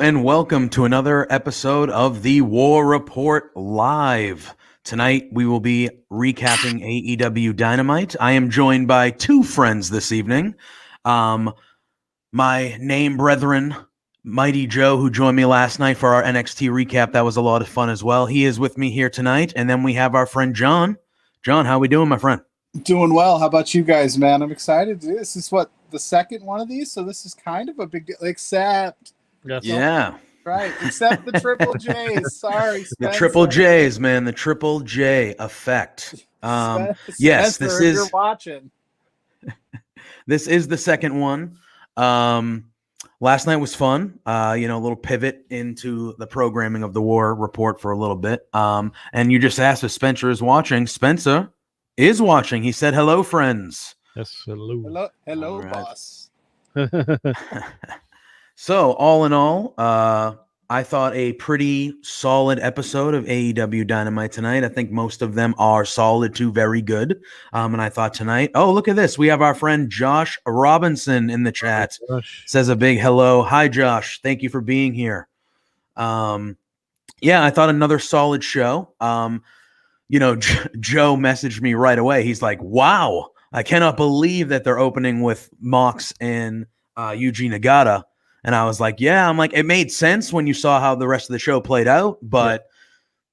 and welcome to another episode of the War Report Live. Tonight, we will be recapping AEW Dynamite. I am joined by two friends this evening. My name brethren, Mighty Joe, who joined me last night for our NXT recap. That was a lot of fun as well. He is with me here tonight. And then we have our friend John. John, how we doing, my friend? Doing well. How about you guys, man? I'm excited. This is the second one of these, so this is kind of a big deal, except except the Triple J's. Sorry, Spencer. The Triple J's, man. The Triple J effect. Yes, Spencer, this is. You're watching. This is the second one. Last night was fun. A little pivot into the programming of the War Report for a little bit. And you just asked if Spencer is watching. Spencer is watching. He said, "Hello, friends." Yes, hello. Hello, right. boss. So, all in all, I thought a pretty solid episode of AEW Dynamite tonight. I think most of them are solid to very good. And I thought tonight, oh, look at this. We have our friend Josh Robinson in the chat. Says a big hello. Hi, Josh. Thank you for being here. I thought another solid show. Joe messaged me right away. He's like, wow, I cannot believe that they're opening with Mox and Yuji Nagata. And I was like, it made sense when you saw how the rest of the show played out, but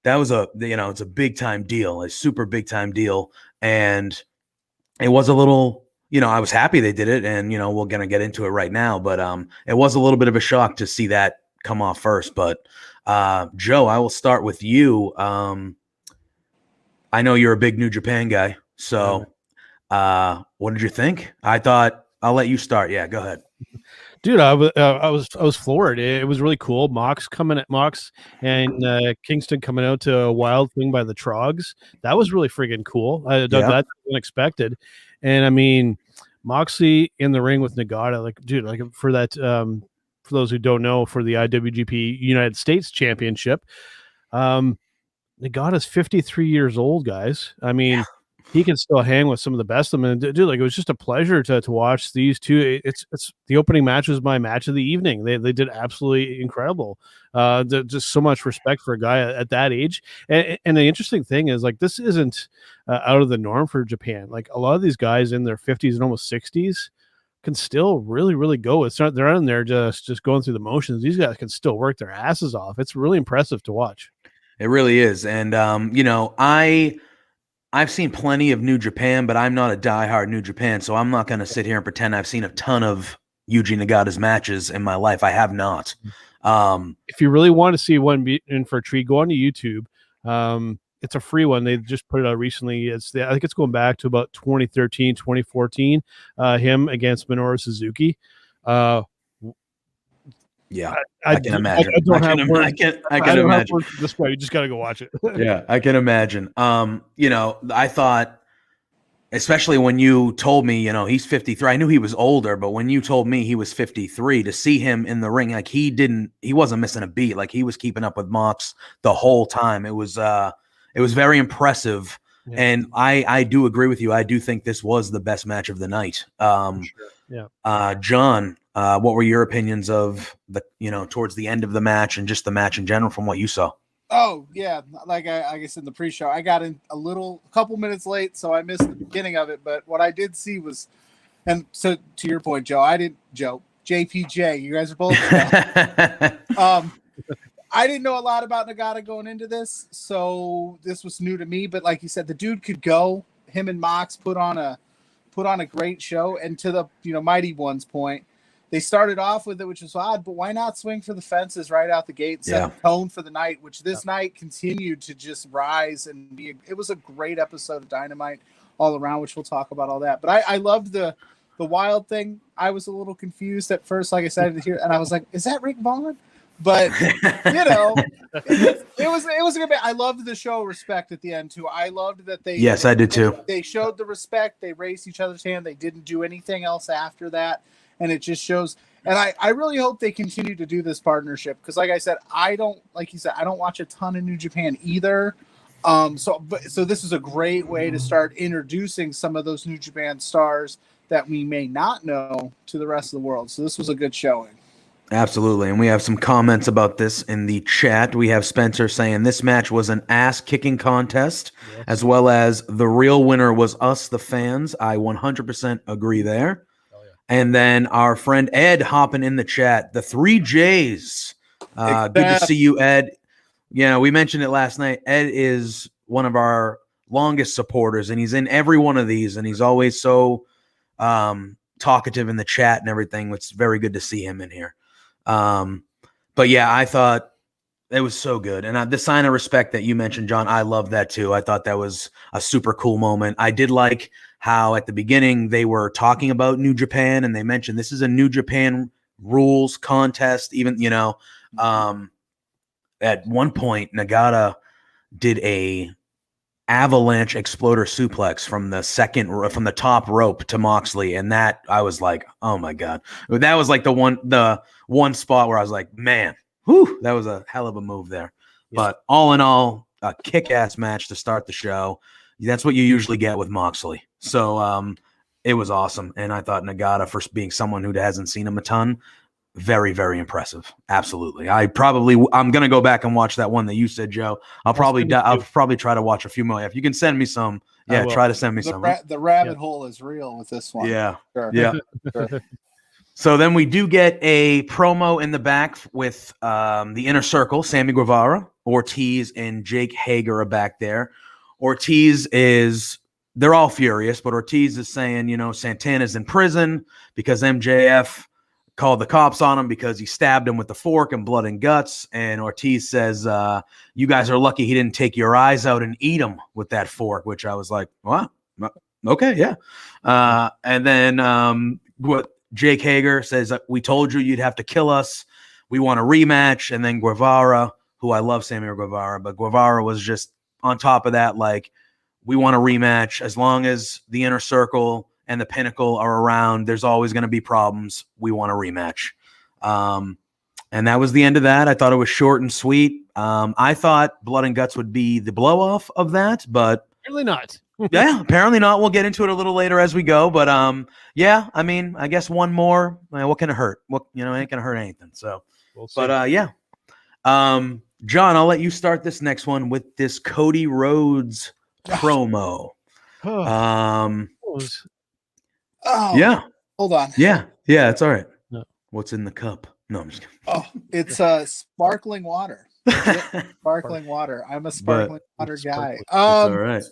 that was it's a big time deal, a super big time deal. And it was a little, I was happy they did it, and, we're going to get into it right now, but it was a little bit of a shock to see that come off first. But Joe, I will start with you. I know you're a big New Japan guy. So what did you think? I thought I'll let you start. Yeah, go ahead. Dude, I was floored. It was really cool. Mox and Kingston coming out to a Wild Thing by the Trogs. That was really friggin' cool. That's unexpected. And I mean, Moxley in the ring with Nagata, for that, for those who don't know, for the IWGP United States Championship, Nagata's 53 years old, guys. I mean, he can still hang with some of the best of them. And dude, it was just a pleasure to watch these two. It's the opening match was my match of the evening. They did absolutely incredible. Just so much respect for a guy at that age. And the interesting thing is, this isn't out of the norm for Japan. Like, a lot of these guys in their 50s and almost 60s can still really, really go. It's not, they're in there just going through the motions. These guys can still work their asses off. It's really impressive to watch. It really is. And, I've seen plenty of New Japan, but I'm not a diehard New Japan, so I'm not going to sit here and pretend I've seen a ton of Yuji Nagata's matches in my life. I have not. If you really want to see one be in for a treat, go on to YouTube. It's a free one. They just put it out recently. I think it's going back to about 2013, 2014, him against Minoru Suzuki. Yeah, I can imagine. I can imagine. This way, you just got to go watch it. Yeah, I can imagine. I thought, especially when you told me, he's 53. I knew he was older, but when you told me he was 53, to see him in the ring, he wasn't missing a beat. Like, he was keeping up with Mox the whole time. It was very impressive. Yeah. And I do agree with you. I do think this was the best match of the night. Sure. Yeah. John, what were your opinions of towards the end of the match and just the match in general from what you saw? Oh yeah, like I guess in the pre-show, I got in a couple minutes late, so I missed the beginning of it. But what I did see was, and so to your point, Joe, JPJ, you guys are both. I didn't know a lot about Nagata going into this, so this was new to me. But like you said, the dude could go. Him and Mox put on a great show. And to the Mighty One's point, they started off with it, which was odd. But why not swing for the fences right out the gate and set the tone for the night? Which this night continued to just rise and be. It was a great episode of Dynamite all around, which we'll talk about all that. But I loved the Wild Thing. I was a little confused at first, like I said here, and I was like, "Is that Rick Vaughn?" But it was a good bit. I loved the show Respect at the end too. I loved that they. Yes, I did too. They showed the respect. They raised each other's hand. They didn't do anything else after that, and it just shows. And I really hope they continue to do this partnership because, like I said, I don't watch a ton of New Japan either. So this is a great way to start introducing some of those New Japan stars that we may not know to the rest of the world. So this was a good showing. Absolutely. And we have some comments about this in the chat. We have Spencer saying this match was an ass-kicking contest, as well as the real winner was us, the fans. I 100% agree there. And then our friend Ed hopping in the chat. The 3Js. Good to see you, Ed. We mentioned it last night. Ed is one of our longest supporters, and he's in every one of these, and he's always so talkative in the chat and everything. It's very good to see him in here. But yeah, I thought it was so good. And the sign of respect that you mentioned, John, I love that too. I thought that was a super cool moment. I did like how at the beginning they were talking about New Japan, and they mentioned this is a New Japan rules contest. Even, at one point, Nagata did a avalanche exploder suplex from the top rope to Moxley, and that I was like, oh my god, that was like the one spot where I was like, man, whew, that was a hell of a move there. Yes. But all in all, a kick-ass match to start the show. That's what you usually get with Moxley. So it was awesome, and I thought Nagata, for being someone who hasn't seen him a ton, very, very impressive. Absolutely. I'm gonna go back and watch that one that you said, Joe. I'll probably try to watch a few more. If you can send me some, try to send me some. The rabbit hole is real with this one. Yeah, sure. Yeah. Sure. So then we do get a promo in the back with the Inner Circle, Sammy Guevara, Ortiz, and Jake Hager are back there. They're all furious, but Ortiz is saying, Santana's in prison because MJF called the cops on him because he stabbed him with the fork and blood and guts. And Ortiz says, you guys are lucky he didn't take your eyes out and eat them with that fork, which I was like, what? Okay, yeah. And then what Jake Hager says, we told you you'd have to kill us. We want a rematch. And then Guevara, who I love Sammy Guevara, but Guevara was just on top of that, like, we want a rematch. As long as the Inner Circle and the Pinnacle are around, there's always going to be problems. We want a rematch. And that was the end of that. I thought it was short and sweet. I thought Blood and Guts would be the blow-off of that, but apparently not. Yeah, apparently not. We'll get into it a little later as we go. But yeah, I mean, I guess one more. What can it hurt? It ain't gonna hurt anything. So, we'll see. But yeah. John, I'll let you start this next one with this Cody Rhodes promo. Yeah. Hold on. Yeah, it's all right. No. What's in the cup? No, I'm just kidding. Oh, it's sparkling water. Sparkling water. I'm a sparkling water guy. It's all right.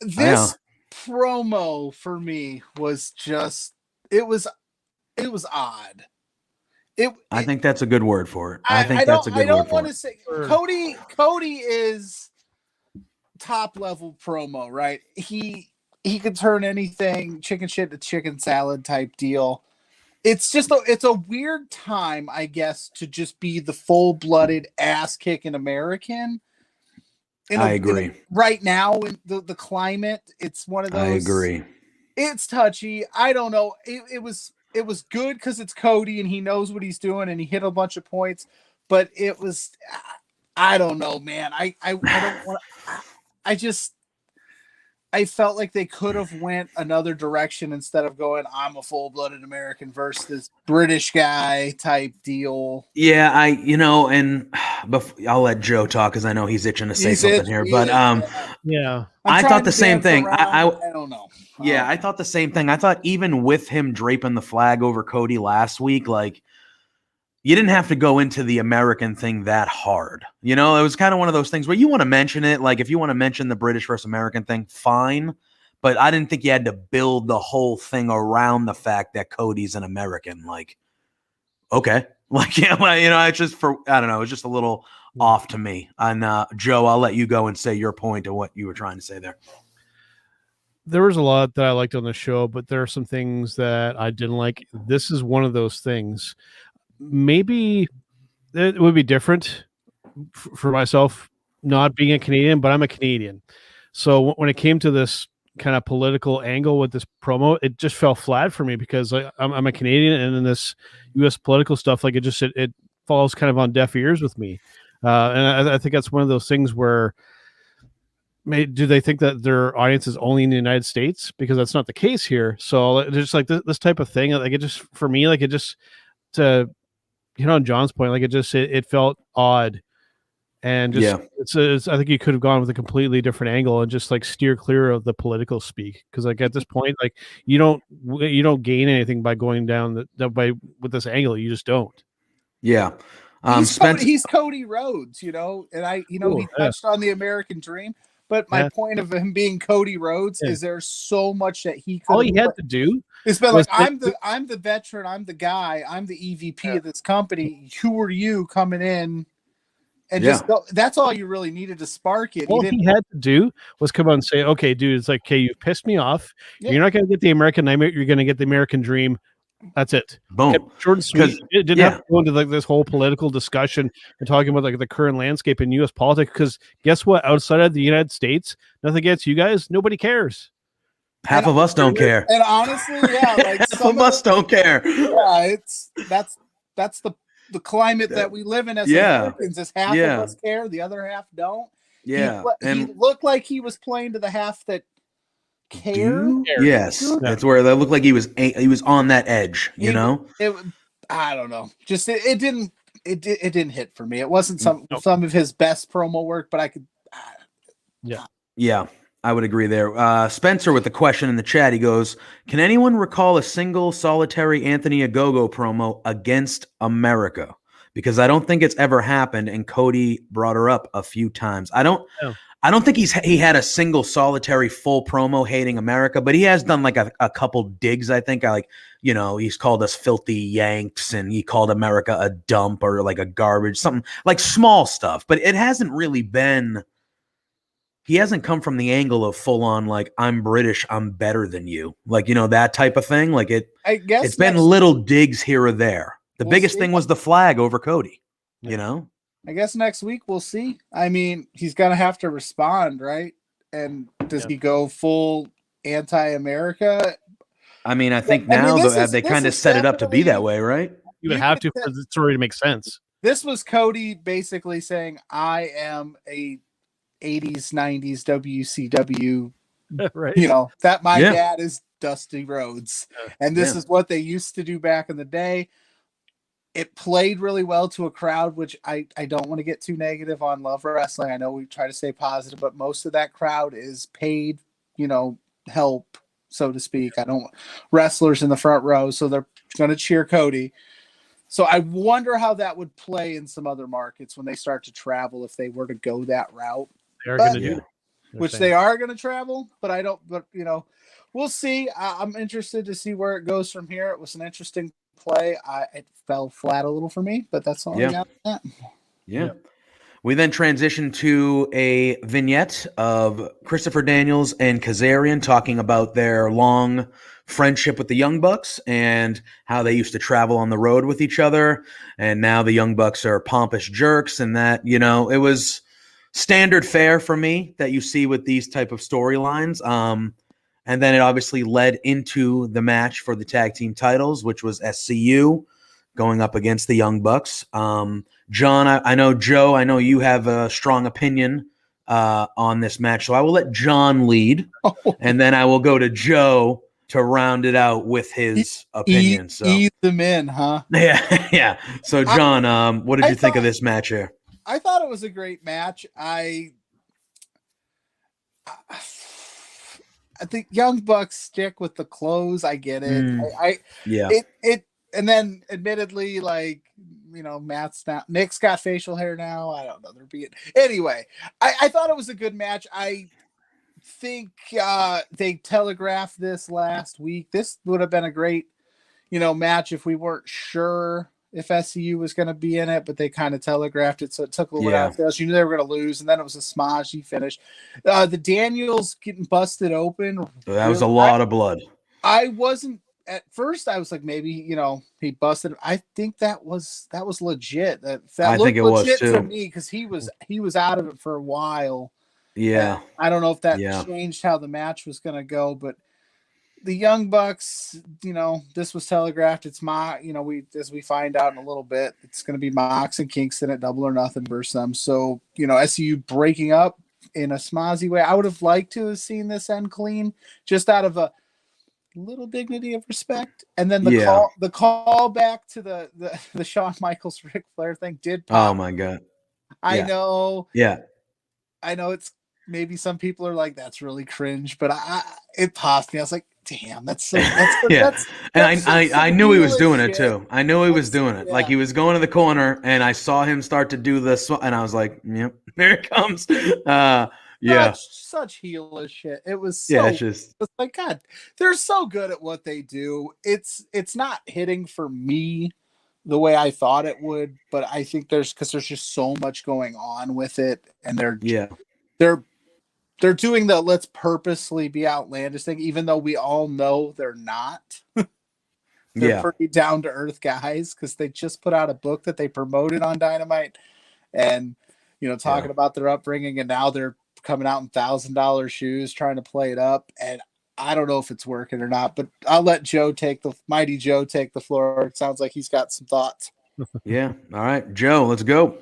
This promo for me was just it was odd. I think that's a good word for it. I don't want to say Cody is top level promo, right? He could turn anything chicken shit to chicken salad type deal. It's just it's a weird time, I guess, to just be the full-blooded ass-kicking American. I agree. Right now, in the climate, it's one of those. I agree. It's touchy. I don't know. It was good because it's Cody and he knows what he's doing and he hit a bunch of points. But it was, I don't know, man. I don't want. I felt like they could have went another direction instead of going, I'm a full-blooded American versus this British guy type deal. Yeah, and I'll let Joe talk because I know he's itching to say something here. But yeah, I thought the same thing. I don't know. Yeah, I thought the same thing. I thought even with him draping the flag over Cody last week, like, you didn't have to go into the American thing that hard. It was kind of one of those things where you want to mention it. Like, if you want to mention the British versus American thing, fine. But I didn't think you had to build the whole thing around the fact that Cody's an American. Like, okay. Like, it's just I don't know. It's just a little off to me. And Joe, I'll let you go and say your point of what you were trying to say there. There was a lot that I liked on the show, but there are some things that I didn't like. This is one of those things. Maybe it would be different for myself not being a Canadian, but I'm a Canadian. So when it came to this kind of political angle with this promo, it just fell flat for me because I'm a Canadian, and in this U.S. political stuff, like it falls kind of on deaf ears with me. And I think that's one of those things where do they think that their audience is only in the United States? Because that's not the case here. So just like this type of thing, like it just, for me, like it just to hit on John's point. Like it felt odd, and I think you could have gone with a completely different angle and just like steer clear of the political speak, because like at this point, like you don't gain anything by going down with this angle. You just don't. Yeah. He's Cody Rhodes, and he touched on the American dream. But my point of him being Cody Rhodes is there's so much that he could. All he had to do is been like, I'm the veteran, I'm the guy, I'm the EVP of this company. Who are you coming in? And just that's all you really needed to spark it. All he had to do was come on and say, "Okay, dude, it's like, okay, you've pissed me off. Yeah. You're not going to get the American Nightmare. You're going to get the American Dream. That's it. Boom. Short and sweet. It didn't have to go into like this whole political discussion and talking about like the current landscape in U.S. politics. Because guess what? Outside of the United States, nothing against you guys. Nobody cares. Half of us don't care. And honestly, like half of us don't care. Yeah, that's the climate that we live in as Americans. Is half of us care, the other half don't. Yeah, he looked like he was playing to the half that cared. Yes, that's where that looked like he was on that edge. I don't know. Just it didn't hit for me. It wasn't some of his best promo work, but I could. Yeah. I would agree there. Spencer with the question in the chat, he goes, can anyone recall a single solitary Anthony Ogogo promo against America? Because I don't think it's ever happened, and Cody brought her up a few times. I don't think he had a single solitary full promo hating America, but he has done like a couple digs, I think. He's called us filthy Yanks, and he called America a dump or like a garbage, something like small stuff. But it hasn't really been... He hasn't come from the angle of full on, like, I'm British, I'm better than you. Like, that type of thing. Like I guess it's been little digs here or there. The biggest thing was the flag over Cody, I guess next week we'll see. I mean, he's going to have to respond, right? And does he go full anti-America? I mean, I think they kind of set it up to be that way, right? You would have to for the story to make sense. This was Cody basically saying, I am a 80s, 90s WCW, right? That my dad is Dusty Rhodes, and this is what they used to do back in the day. It played really well to a crowd, which I don't want to get too negative on Love Wrestling. I know we try to stay positive, but most of that crowd is paid, help, so to speak. Wrestlers in the front row, so they're going to cheer Cody. So I wonder how that would play in some other markets when they start to travel, if they were to go that route. They are going to do, which they are going to travel, but I don't. But we'll see. I'm interested to see where it goes from here. It was an interesting play. It fell flat a little for me, but that's all I got. Yeah. We then transitioned to a vignette of Christopher Daniels and Kazarian talking about their long friendship with the Young Bucks and how they used to travel on the road with each other. And now the Young Bucks are pompous jerks, and that, it was standard fare for me that you see with these type of storylines. And then it obviously led into the match for the tag team titles, which was SCU going up against the Young Bucks. John, I know, Joe, I know you have a strong opinion on this match, so I will let John lead, and then I will go to Joe to round it out with his opinion. So ease them in, huh? Yeah. So, John, what did you think of this match here? I thought it was a great match. I think Young Bucks stick with the clothes. I get it. And then admittedly, like, Nick's got facial hair now. I don't know. Anyway, I thought it was a good match. I think they telegraphed this last week. This would have been a great, match if we weren't sure if SCU was going to be in it, but they kind of telegraphed it, so it took a little bit out of sales. You knew they were going to lose, and then it was a smodgy finish. The Daniels getting busted open. That was a lot of blood. I wasn't at first. I was like, maybe he busted. I think that was legit. That I think it was too for me, because he was out of it for a while. Yeah, I don't know if that changed how the match was going to go, but the Young Bucks, this was telegraphed. It's as we find out in a little bit, it's going to be Mox and Kingston at Double or Nothing versus them. So, SCU breaking up in a smazzy way. I would have liked to have seen this end clean, just out of a little dignity of respect. And then Yeah. the call back to the Shawn Michaels Ric Flair thing did Oh pop. my God. I Yeah. know. Yeah. I know it's maybe some people are like, that's really cringe, but it popped me. I was like, damn, that's Yeah. And some I knew he was heelish doing it shit. too. I knew he was doing it. Yeah. Like he was going to the corner and I saw him start to do this and I was like, yep, there it comes. Yeah. Such heelish shit. It was Yeah, so it's just it's like, God, they're so good at what they do. It's not hitting for me the way I thought it would, but I think there's just so much going on with it, and yeah. they're doing the let's purposely be outlandish thing, even though we all know they're not. They're Yeah. pretty down to earth guys because they just put out a book that they promoted on Dynamite, and talking about their upbringing, and now they're coming out in $1,000 shoes trying to play it up, and I don't know if it's working or not, but I'll let Mighty Joe take the floor. It sounds like he's got some thoughts. Yeah. All right, Joe, let's go.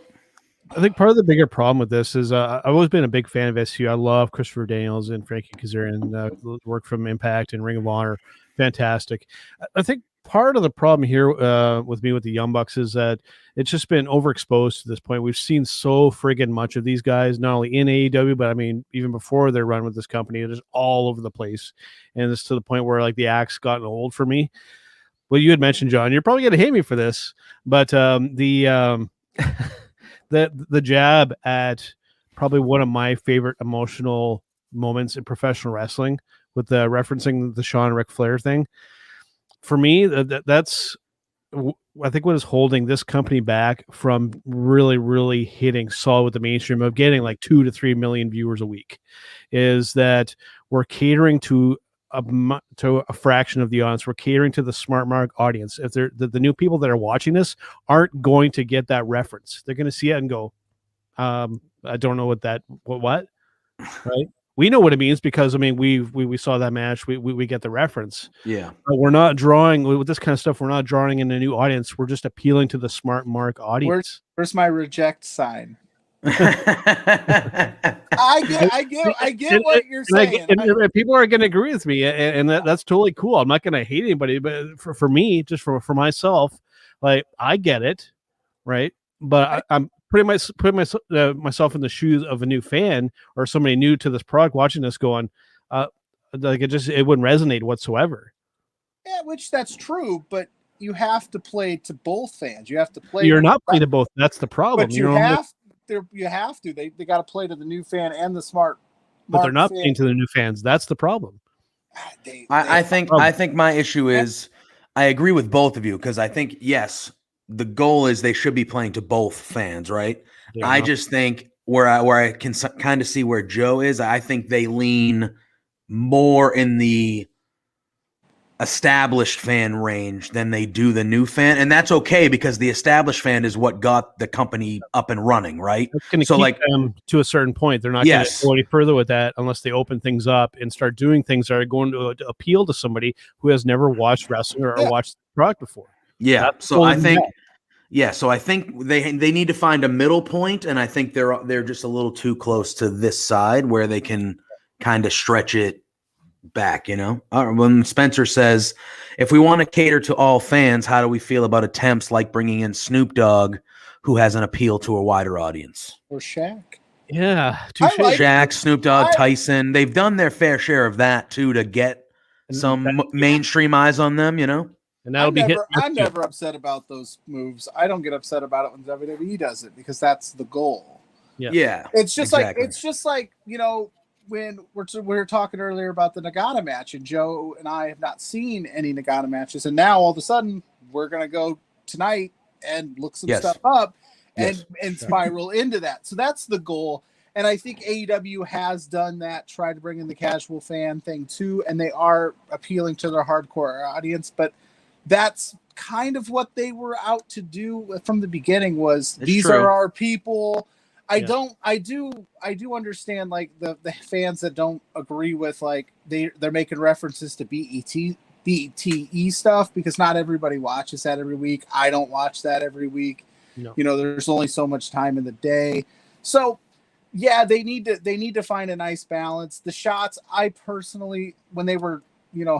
I think part of the bigger problem with this is I've always been a big fan of SU. I love Christopher Daniels and Frankie Kazarian, work from Impact and Ring of Honor. Fantastic. I think part of the problem here with the Young Bucks is that it's just been overexposed to this point. We've seen so friggin' much of these guys, not only in AEW, but I mean, even before their run with this company, it is all over the place. And it's to the point where like the act's gotten old for me. Well, you had mentioned, John, you're probably going to hate me for this, but the jab at probably one of my favorite emotional moments in professional wrestling with the referencing the Shawn Ric Flair thing. For me, that's I think what is holding this company back from really, really hitting solid with the mainstream of getting like 2 to 3 million viewers a week is that we're catering to a fraction of the audience. We're catering to the smart mark audience. If they're the new people that are watching this aren't going to get that reference, they're going to see it and go, I don't know what, right? We know what it means because I mean we saw that match. We get the reference. Yeah. But we're not drawing with this kind of stuff. We're not drawing in a new audience. We're just appealing to the smart mark audience. Where's my reject sign? I I get what you're saying. And people are going to agree with me, and that's totally cool. I'm not going to hate anybody, but for me, just for myself, like I get it, right? But I'm pretty much putting myself in the shoes of a new fan or somebody new to this product watching this, going, like it wouldn't resonate whatsoever. Yeah, which that's true, but you have to play to both fans. You have to play. You're not playing to both. That's the problem. But you have to. They got to play to the new fan and the smart. But they're not playing to the new fans. That's the problem. I think my issue is I agree with both of you because I think yes, the goal is they should be playing to both fans, right? Yeah. I just think where I can kind of see where Joe is. I think they lean more in the established fan range than they do the new fan, and that's okay because the established fan is what got the company up and running, right? That's going to keep them to a certain point. They're not going to go any further with that unless they open things up and start doing things that are going to appeal to somebody who has never watched wrestling or watched the product before. Yeah, so I think they need to find a middle point, and I think they're just a little too close to this side where they can kind of stretch it back, when Spencer says, if we want to cater to all fans, how do we feel about attempts like bringing in Snoop Dogg, who has an appeal to a wider audience? Or Shaq. Yeah. Shaq, Snoop Dogg, Tyson. They've done their fair share of that too to get some mainstream eyes on them, And that'll I'm never upset about those moves. I don't get upset about it when WWE does it because that's the goal. Yeah. It's just like when we're talking earlier about the Nagata match, and Joe and I have not seen any Nagata matches, and now all of a sudden we're gonna go tonight and look some stuff up and spiral into that. So that's the goal, and I think AEW has done that, tried to bring in the casual fan thing too, and they are appealing to their hardcore audience, but that's kind of what they were out to do from the beginning. These are our people. I do understand like the fans that don't agree with like they're making references to BTE stuff because not everybody watches that every week. I don't watch that every week. No. There's only so much time in the day. So yeah, they need to find a nice balance. The shots, I personally, when they were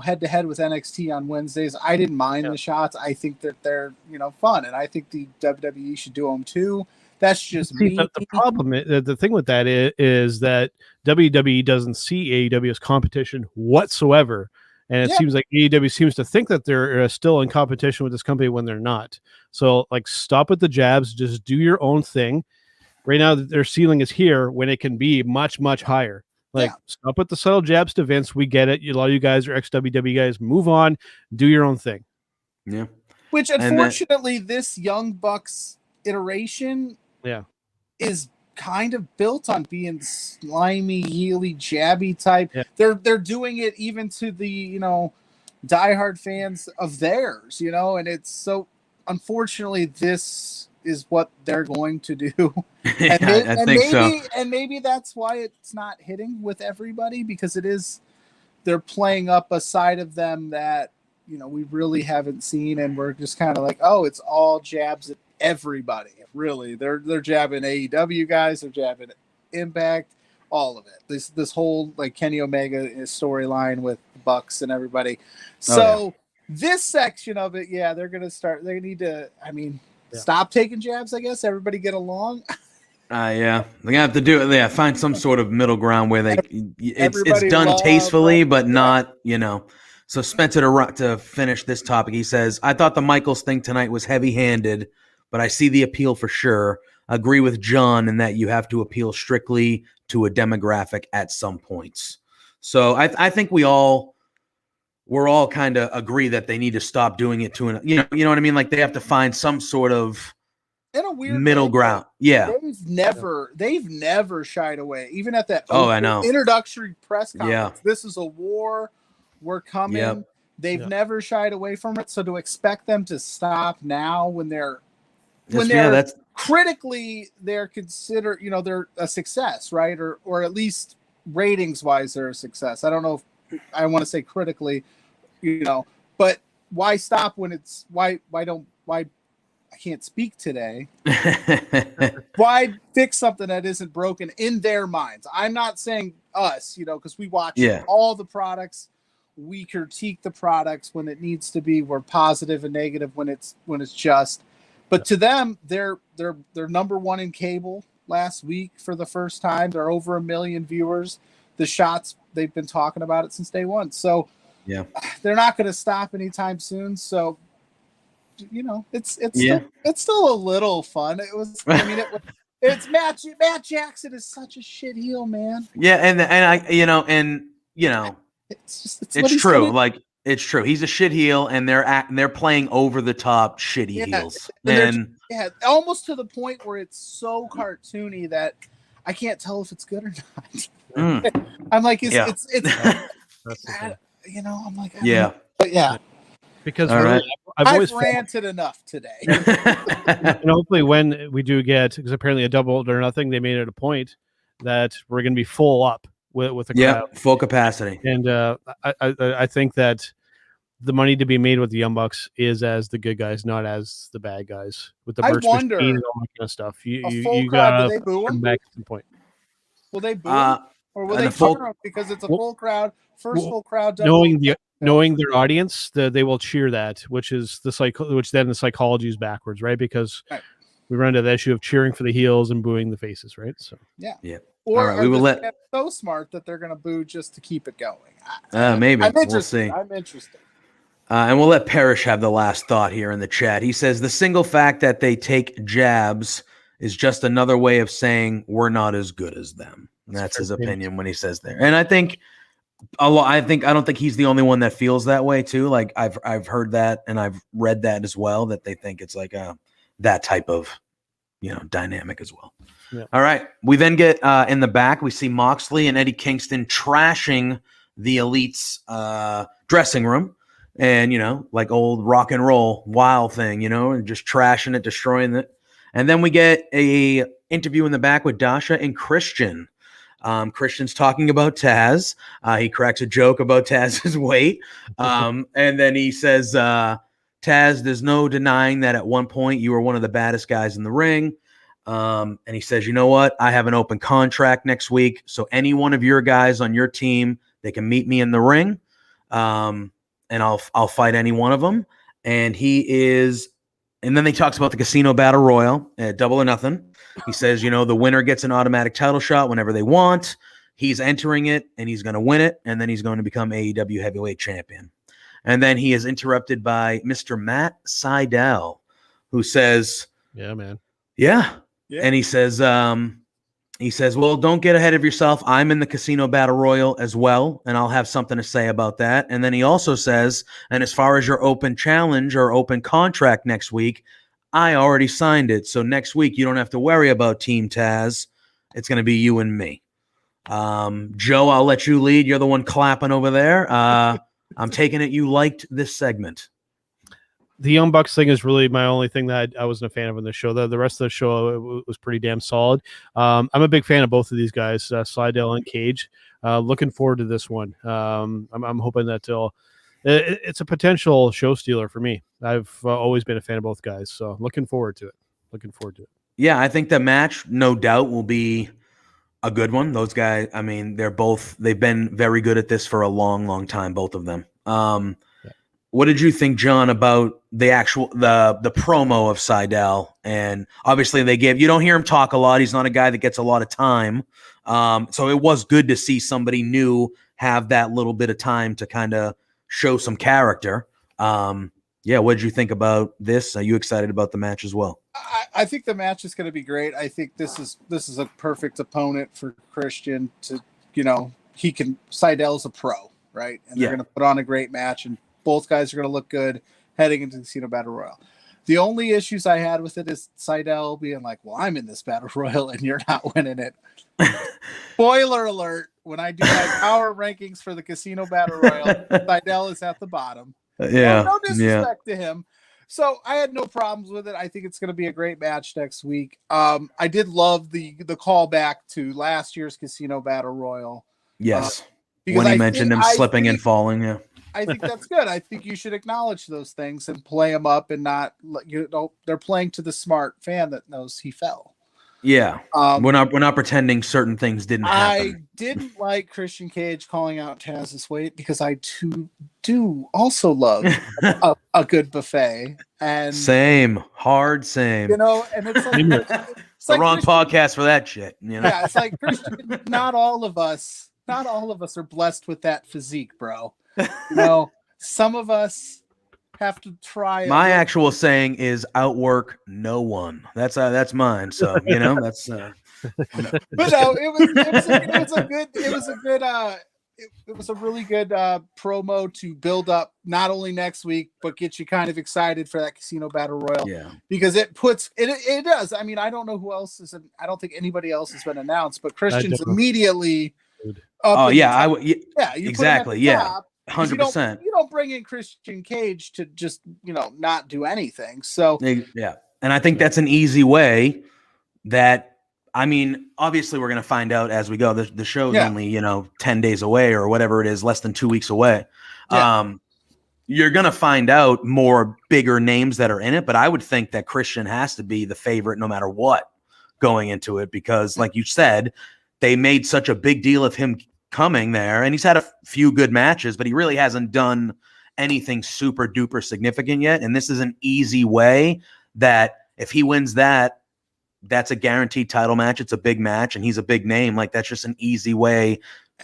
head to head with NXT on Wednesdays. I didn't mind the shots. I think that they're, fun, and I think the WWE should do them too. That's just me. The problem, the thing with that is that WWE doesn't see AEW as competition whatsoever. And it seems like AEW seems to think that they're still in competition with this company when they're not. So, like, stop with the jabs. Just do your own thing. Right now, their ceiling is here when it can be much, much higher. Like, stop with the subtle jabs to Vince. We get it. A lot of you guys are ex-WWE guys. Move on. Do your own thing. Yeah. Which, unfortunately, this Young Bucks iteration is kind of built on being slimy, heely, jabby type. Yeah. They're doing it even to the, diehard fans of theirs, and it's so, unfortunately, this is what they're going to do. I think so. And maybe that's why it's not hitting with everybody, because they're playing up a side of them that, we really haven't seen, and we're just kind of like, oh, it's all jabs at everybody. Really, they're jabbing AEW guys, they're jabbing Impact, all of it. This whole like Kenny Omega storyline with the Bucks and everybody. So this section of it, they're gonna start. They need to, stop taking jabs. I guess everybody get along. They're gonna have to do it. Yeah, find some sort of middle ground where it's done tastefully, but not, So Spencer, to finish this topic, he says, I thought the Michaels thing tonight was heavy-handed, but I see the appeal for sure. Agree with John in that you have to appeal strictly to a demographic at some points. So I think we're all kind of agree that they need to stop doing it to you know what I mean? Like, they have to find some sort of in a weird middle ground. Yeah. They've never shied away, even at that I know. introductory press conference. Yeah. This is a war. We're coming. Yep. They've never shied away from it. So to expect them to stop now when they're critically, they're considered, they're a success, right? Or at least ratings wise, they're a success. I don't know if I want to say critically, but why stop when it's why I can't speak today. Why fix something that isn't broken in their minds? I'm not saying us, because we watch all the products. We critique the products when it needs to be. We're positive and negative when it's just. But to them, they're number one in cable last week for the first time. They're over 1 million viewers. The shots, they've been talking about it since day one. So they're not going to stop anytime soon. So it's still a little fun. It was. It's Matt Jackson is such a shit heel, man. Yeah, and it's true. Like, it's true. He's a shit heel, and they're playing over the top shitty heels, and almost to the point where it's so cartoony that I can't tell if it's good or not. I'm like, it's I'm like, but because I've ranted enough today. And hopefully, when we do get, because apparently a double or nothing, they made it a point that we're going to be full up with the crowd, full capacity. And I think that the money to be made with the Young Bucks is as the good guys, not as the bad guys. With the merch machine and all that kind of stuff, you got to come back at some point. Will they boo him? Or will they turn him because it's a full crowd? Full crowd. Knowing their audience, they will cheer that, which is which then the psychology is backwards, right? Because we run into the issue of cheering for the heels and booing the faces, right? So yeah. Or we will so smart that they're going to boo just to keep it going. Maybe we'll see. I'm interested. And we'll let Parrish have the last thought here in the chat. He says the single fact that they take jabs is just another way of saying we're not as good as them. That's his opinion when he says there. And I think I don't think he's the only one that feels that way too. Like, I've heard that and I've read that as well, that they think it's like that type of dynamic as well. Yeah. All right. We then get in the back, we see Moxley and Eddie Kingston trashing the Elite's dressing room. And, like old rock and roll wild thing, and just trashing it, destroying it. And then we get a interview in the back with Dasha and Christian. Christian's talking about Taz. He cracks a joke about Taz's weight. And then he says, Taz, there's no denying that at one point you were one of the baddest guys in the ring. And he says, you know what? I have an open contract next week. So any one of your guys on your team, they can meet me in the ring. and I'll fight any one of them. And and then he talks about the casino battle royal at Double or Nothing. He says, the winner gets an automatic title shot whenever they want. He's entering it, and he's going to win it, and then he's going to become AEW heavyweight champion. And then he is interrupted by Mr. Matt Sydal, who says, "Yeah, man, yeah." And he says, well, don't get ahead of yourself. I'm in the casino battle royal as well, and I'll have something to say about that. And then he also says, and as far as your open challenge or open contract next week, I already signed it. So next week, you don't have to worry about Team Taz. It's going to be you and me. Joe, I'll let you lead. You're the one clapping over there. I'm taking it you liked this segment. The Young Bucks thing is really my only thing that I wasn't a fan of in the show. The rest of the show was pretty damn solid. I'm a big fan of both of these guys, Slidell and Cage. Looking forward to this one. I'm hoping that it's a potential show stealer for me. I've always been a fan of both guys, so looking forward to it. Yeah, I think the match, no doubt, will be a good one. Those guys, I mean, they've been very good at this for a long, long time, both of them. What did you think, John, about the promo of Sydal? And obviously you don't hear him talk a lot. He's not a guy that gets a lot of time. So it was good to see somebody new have that little bit of time to kind of show some character. What did you think about this? Are you excited about the match as well? I think the match is going to be great. I think this is a perfect opponent for Christian to, Sydal's a pro, right? And they're going to put on a great match, and both guys are going to look good heading into the Casino Battle Royal. The only issues I had with it is Sydal being like, well, I'm in this Battle Royal and you're not winning it. Spoiler alert, when I do my power rankings for the Casino Battle Royal, Sydal is at the bottom. No disrespect to him. So I had no problems with it. I think it's going to be a great match next week. I did love the callback to last year's Casino Battle Royal. Yes. When he mentioned him slipping and falling. Yeah. I think that's good. I think you should acknowledge those things and play them up and not, they're playing to the smart fan that knows he fell. Yeah. We're not pretending certain things didn't happen. I didn't like Christian Cage calling out Taz's weight because I too do also love a good buffet. And same. And it's like it's the wrong podcast for that shit. Yeah, it's like Christian, not all of us are blessed with that physique, bro. Some of us have to try. My actual saying is outwork no one. That's mine. So that's. But no, it was a really good promo to build up not only next week but get you kind of excited for that Casino Battle Royal. Yeah, because it does. I mean, I don't know who else is. I don't think anybody else has been announced, but Christian's immediately. Exactly. Yeah. 100%. You don't bring in Christian Cage to just, not do anything. So yeah. And I think that's an easy way that, I mean, obviously we're going to find out as we go. The show's only, 10 days away or whatever it is, less than 2 weeks away. Yeah. You're going to find out more bigger names that are in it, but I would think that Christian has to be the favorite no matter what going into it, because like you said, they made such a big deal of him coming there, and he's had a few good matches, but he really hasn't done anything super duper significant yet. And this is an easy way that if he wins that's a guaranteed title match. It's a big match and he's a big name. Like, that's just an easy way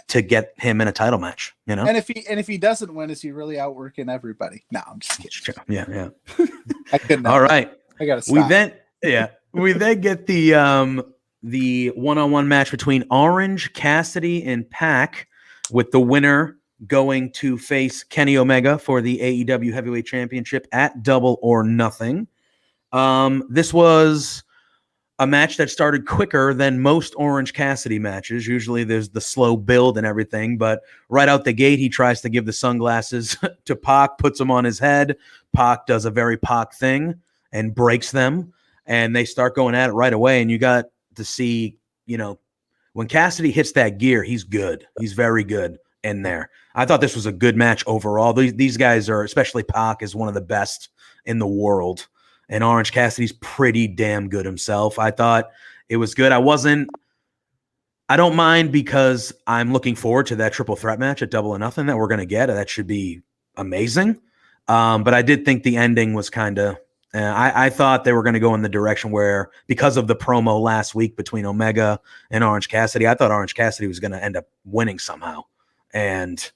to get him in a title match, And if he doesn't win, is he really outworking everybody? No, I'm just kidding. Yeah. I couldn't. All right. I gotta stop. We then get the one-on-one match between Orange Cassidy and Pac, with the winner going to face Kenny Omega for the AEW Heavyweight Championship at Double or Nothing. This was a match that started quicker than most Orange Cassidy matches. Usually there's the slow build and everything, but right out the gate, he tries to give the sunglasses to Pac, puts them on his head. Pac does a very Pac thing and breaks them, and they start going at it right away, and you got to see, when Cassidy hits that gear, he's good. He's very good in there. I thought this was a good match overall. These guys are, especially Pac, is one of the best in the world. And Orange Cassidy's pretty damn good himself. I thought it was good. I I don't mind because I'm looking forward to that triple threat match at Double or Nothing that we're going to get. That should be amazing. But I did think the ending was kind of. I thought they were going to go in the direction where, because of the promo last week between Omega and Orange Cassidy, I thought Orange Cassidy was going to end up winning somehow. And,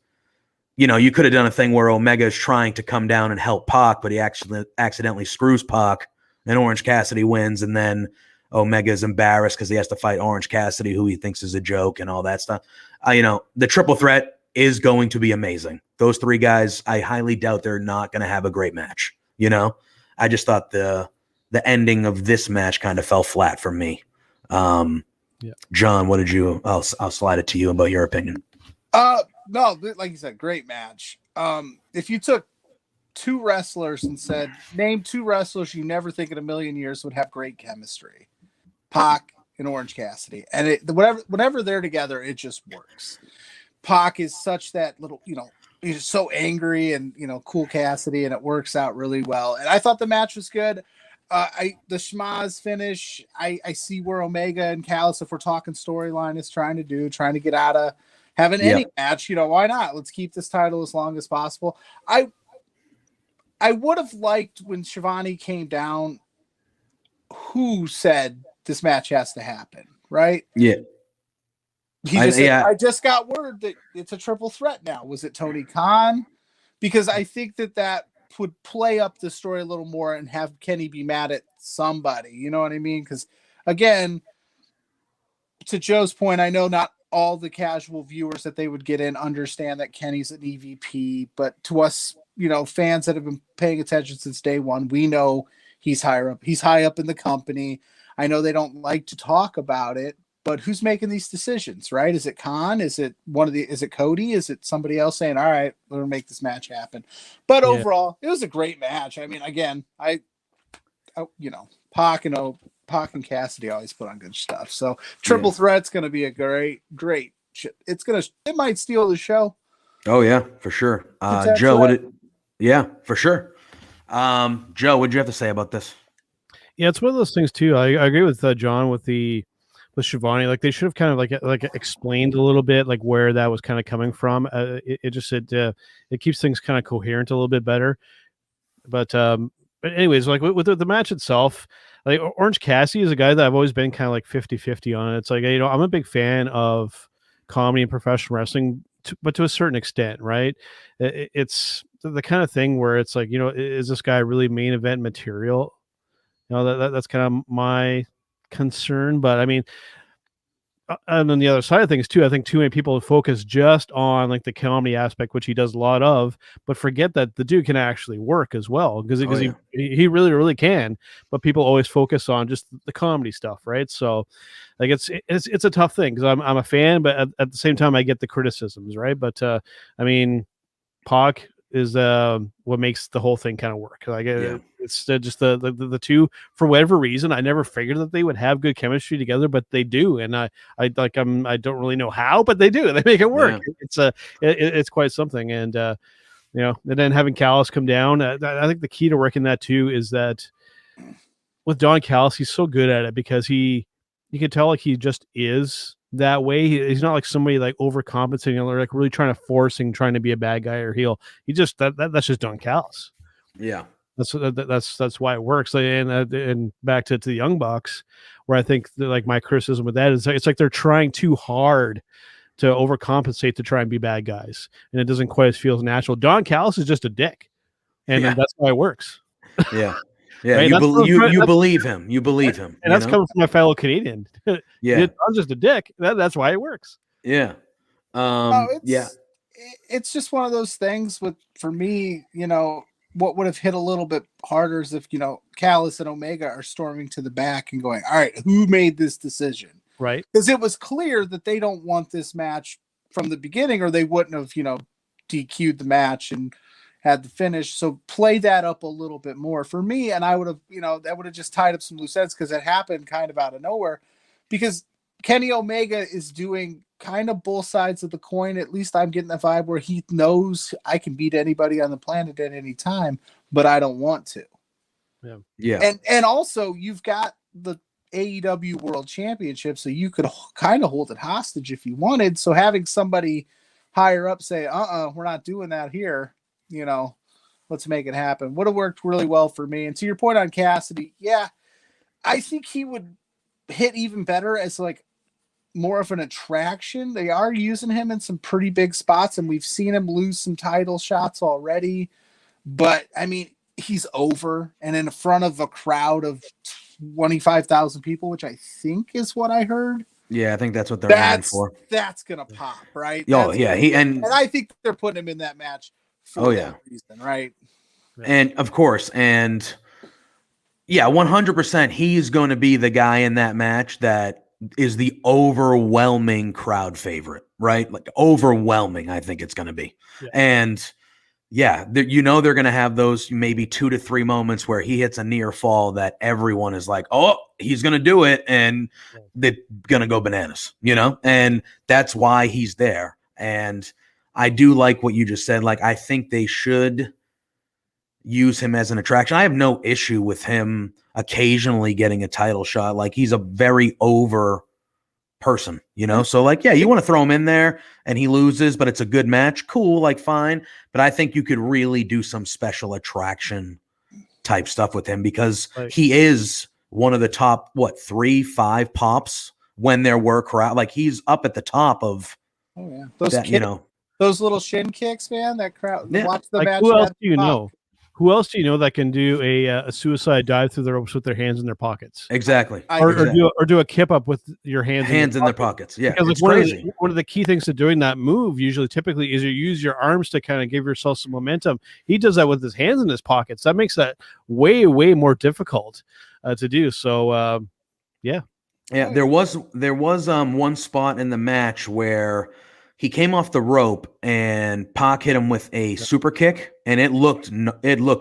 you could have done a thing where Omega is trying to come down and help Pac, but he actually accidentally screws Pac, and Orange Cassidy wins, and then Omega is embarrassed because he has to fight Orange Cassidy, who he thinks is a joke and all that stuff. The triple threat is going to be amazing. Those three guys, I highly doubt they're not going to have a great match. I just thought the ending of this match kind of fell flat for me. John, what did you? I'll slide it to you about your opinion. No, like you said, great match. If you took two wrestlers and said, name two wrestlers you never think in a million years would have great chemistry, Pac and Orange Cassidy, and whenever they're together, it just works. Pac is such that little, he's so angry and, cool Cassidy, and it works out really well. And I thought the match was good. The schmaz finish, I see where Omega and Callis, if we're talking storyline, is trying to get out of having any match. Why not? Let's keep this title as long as possible. I would have liked when Shivani came down, who said this match has to happen, right? Yeah. He just said, I just got word that it's a triple threat now. Was it Tony Khan? Because I think that would play up the story a little more and have Kenny be mad at somebody. You know what I mean? Because, again, to Joe's point, I know not all the casual viewers that they would get in understand that Kenny's an EVP, but to us, fans that have been paying attention since day one, we know he's higher up. He's high up in the company. I know they don't like to talk about it, but who's making these decisions, right? Is it Khan? Is it is it Cody? Is it somebody else saying, all right, we're going to make this match happen? But overall, it was a great match. I mean, again, Pac and Cassidy always put on good stuff. So triple threat's going to be a great shit. It might steal the show. Oh yeah, for sure. Joe, for sure. Joe, what'd you have to say about this? Yeah, it's one of those things too. I agree with John with Shivani. Like, they should have kind of like explained a little bit like where that was kind of coming from. It keeps things kind of coherent a little bit better. But anyways, like with the match itself, like Orange Cassidy is a guy that I've always been kind of like 50-50 on. It's like, I'm a big fan of comedy and professional wrestling, but to a certain extent, right? It's the kind of thing where it's like, is this guy really main event material? That's kind of my concern. But I mean, and on the other side of things too, I think too many people focus just on like the comedy aspect, which he does a lot of, but forget that the dude can actually work as well, because he really, really can. But people always focus on just the comedy stuff, right? So like it's a tough thing, because I'm a fan, but at the same time I get the criticisms, right? But I mean, Pac is what makes the whole thing kind of work. Like it's just the two, for whatever reason, I never figured that they would have good chemistry together, but they do. And I don't really know how, but they do. They make it work. Yeah. It's quite something. And and then having Callis come down, I think the key to working that too is that with Don Callis, he's so good at it, because you can tell like he just is that way. He's not like somebody like overcompensating or like really trying to be a bad guy or heel. He just that's just Don Callis. Yeah, that's why it works. And back to the Young Bucks, where I think like my criticism with that is it's like they're trying too hard to overcompensate to try and be bad guys, and it doesn't quite feel natural. Don Callis is just a dick, and that's why it works. Yeah. Yeah, right? You believe him. You believe him. And that's coming from my fellow Canadian. Yeah. I'm just a dick. That's why it works. Yeah. It's just one of those things for me, what would have hit a little bit harder is if, Callis and Omega are storming to the back and going, all right, who made this decision? Right. Because it was clear that they don't want this match from the beginning, or they wouldn't have, DQ'd the match and had the finish. So play that up a little bit more for me. And I would have, that would have just tied up some loose ends, because it happened kind of out of nowhere, because Kenny Omega is doing kind of both sides of the coin. At least I'm getting the vibe where he knows I can beat anybody on the planet at any time, but I don't want to. Yeah. And also you've got the AEW World Championship, so you could kind of hold it hostage if you wanted. So having somebody higher up say, we're not doing that here, let's make it happen, would have worked really well for me. And to your point on Cassidy, yeah, I think he would hit even better as like more of an attraction. They are using him in some pretty big spots, and we've seen him lose some title shots already. But I mean, he's over and in front of a crowd of 25,000 people, which I think is what I heard. Yeah, I think that's what they're aiming for. That's gonna pop, right? Oh yeah, and I think they're putting him in that match for that reason, right? And of course, and yeah, 100%, he's going to be the guy in that match that is the overwhelming crowd favorite, right? Like overwhelming, I think it's going to be. Yeah. And yeah, they're going to have those maybe 2 to 3 moments where he hits a near fall that everyone is like, oh, he's going to do it. And they're going to go bananas, and that's why he's there. And I do like what you just said. Like, I think they should use him as an attraction. I have no issue with him occasionally getting a title shot. Like, he's a very over person, so like, yeah, you want to throw him in there and he loses, but it's a good match, cool, like fine. But I think you could really do some special attraction type stuff with him, because he is one of the top 3, 5 pops when there were crowd. Like, he's up at the top of those that, those little shin kicks, man. That crowd. Yeah. Watch the match. Who else do you know? Who else do you know that can do a suicide dive through the ropes with their hands in their pockets? Exactly. Or do a kip up with your hands in their pockets. Yeah, because it's crazy. One of the key things to doing that move typically is you use your arms to kind of give yourself some momentum. He does that with his hands in his pockets. That makes that way, way more difficult to do. So, yeah. Yeah, there was one spot in the match where he came off the rope and Pac hit him with a super kick, and it looked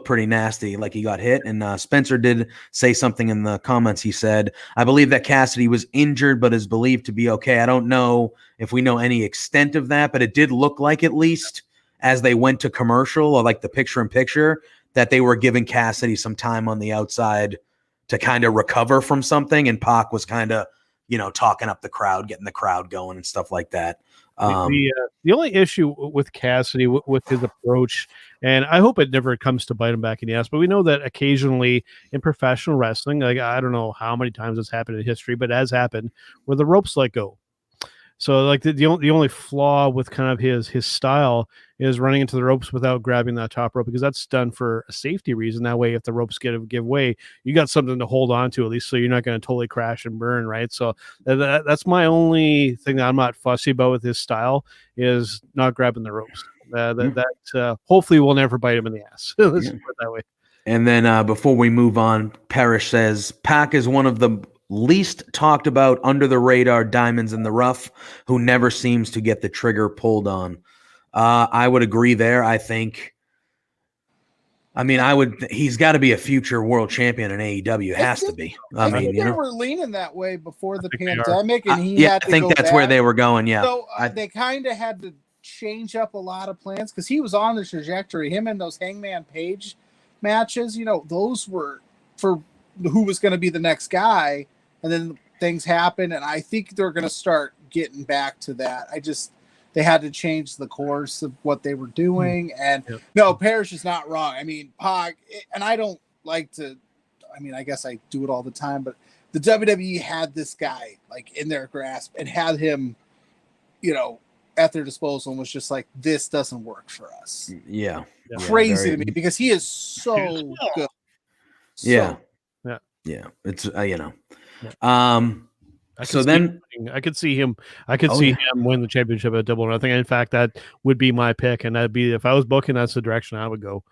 pretty nasty, like he got hit. And Spencer did say something in the comments. He said, I believe that Cassidy was injured but is believed to be okay. I don't know if we know any extent of that, but it did look like, at least as they went to commercial, or like the picture-in-picture, that they were giving Cassidy some time on the outside to kind of recover from something, and Pac was kind of, talking up the crowd, getting the crowd going and stuff like that. The only issue with Cassidy with his approach, and I hope it never comes to bite him back in the ass, but we know that occasionally in professional wrestling, like, I don't know how many times it's happened in history, but it has happened where the ropes let go. So like the only flaw with kind of his style is running into the ropes without grabbing that top rope, because that's done for a safety reason. That way, if the ropes give way, you got something to hold on to, at least, so you're not going to totally crash and burn, right? So that's my only thing that I'm not fussy about with his style, is not grabbing the ropes. That hopefully will never bite him in the ass. Let's put it that way. And then before we move on, Parrish says Pac is one of the least talked about under the radar diamonds in the rough who never seems to get the trigger pulled on. I would agree there. He's got to be a future world champion in AEW. Has to be. I think they were leaning that way before the pandemic, and he had to I think that's where they were going. Yeah. So they kind of had to change up a lot of plans, because he was on the trajectory. Him and those Hangman Page matches, those were for who was going to be the next guy. And then things happen, and I think they're going to start getting back to that. They had to change the course of what they were doing. And no, Parrish is not wrong. I mean, Pac, and I don't like to, I guess I do it all the time, but the WWE had this guy like in their grasp and had him, at their disposal, and was just like, this doesn't work for us. Yeah. Crazy to me, because he is so good. Yeah. It's, I could see him win the championship at Double or Nothing. In fact, that would be my pick, and that'd be, if I was booking, that's the direction I would go.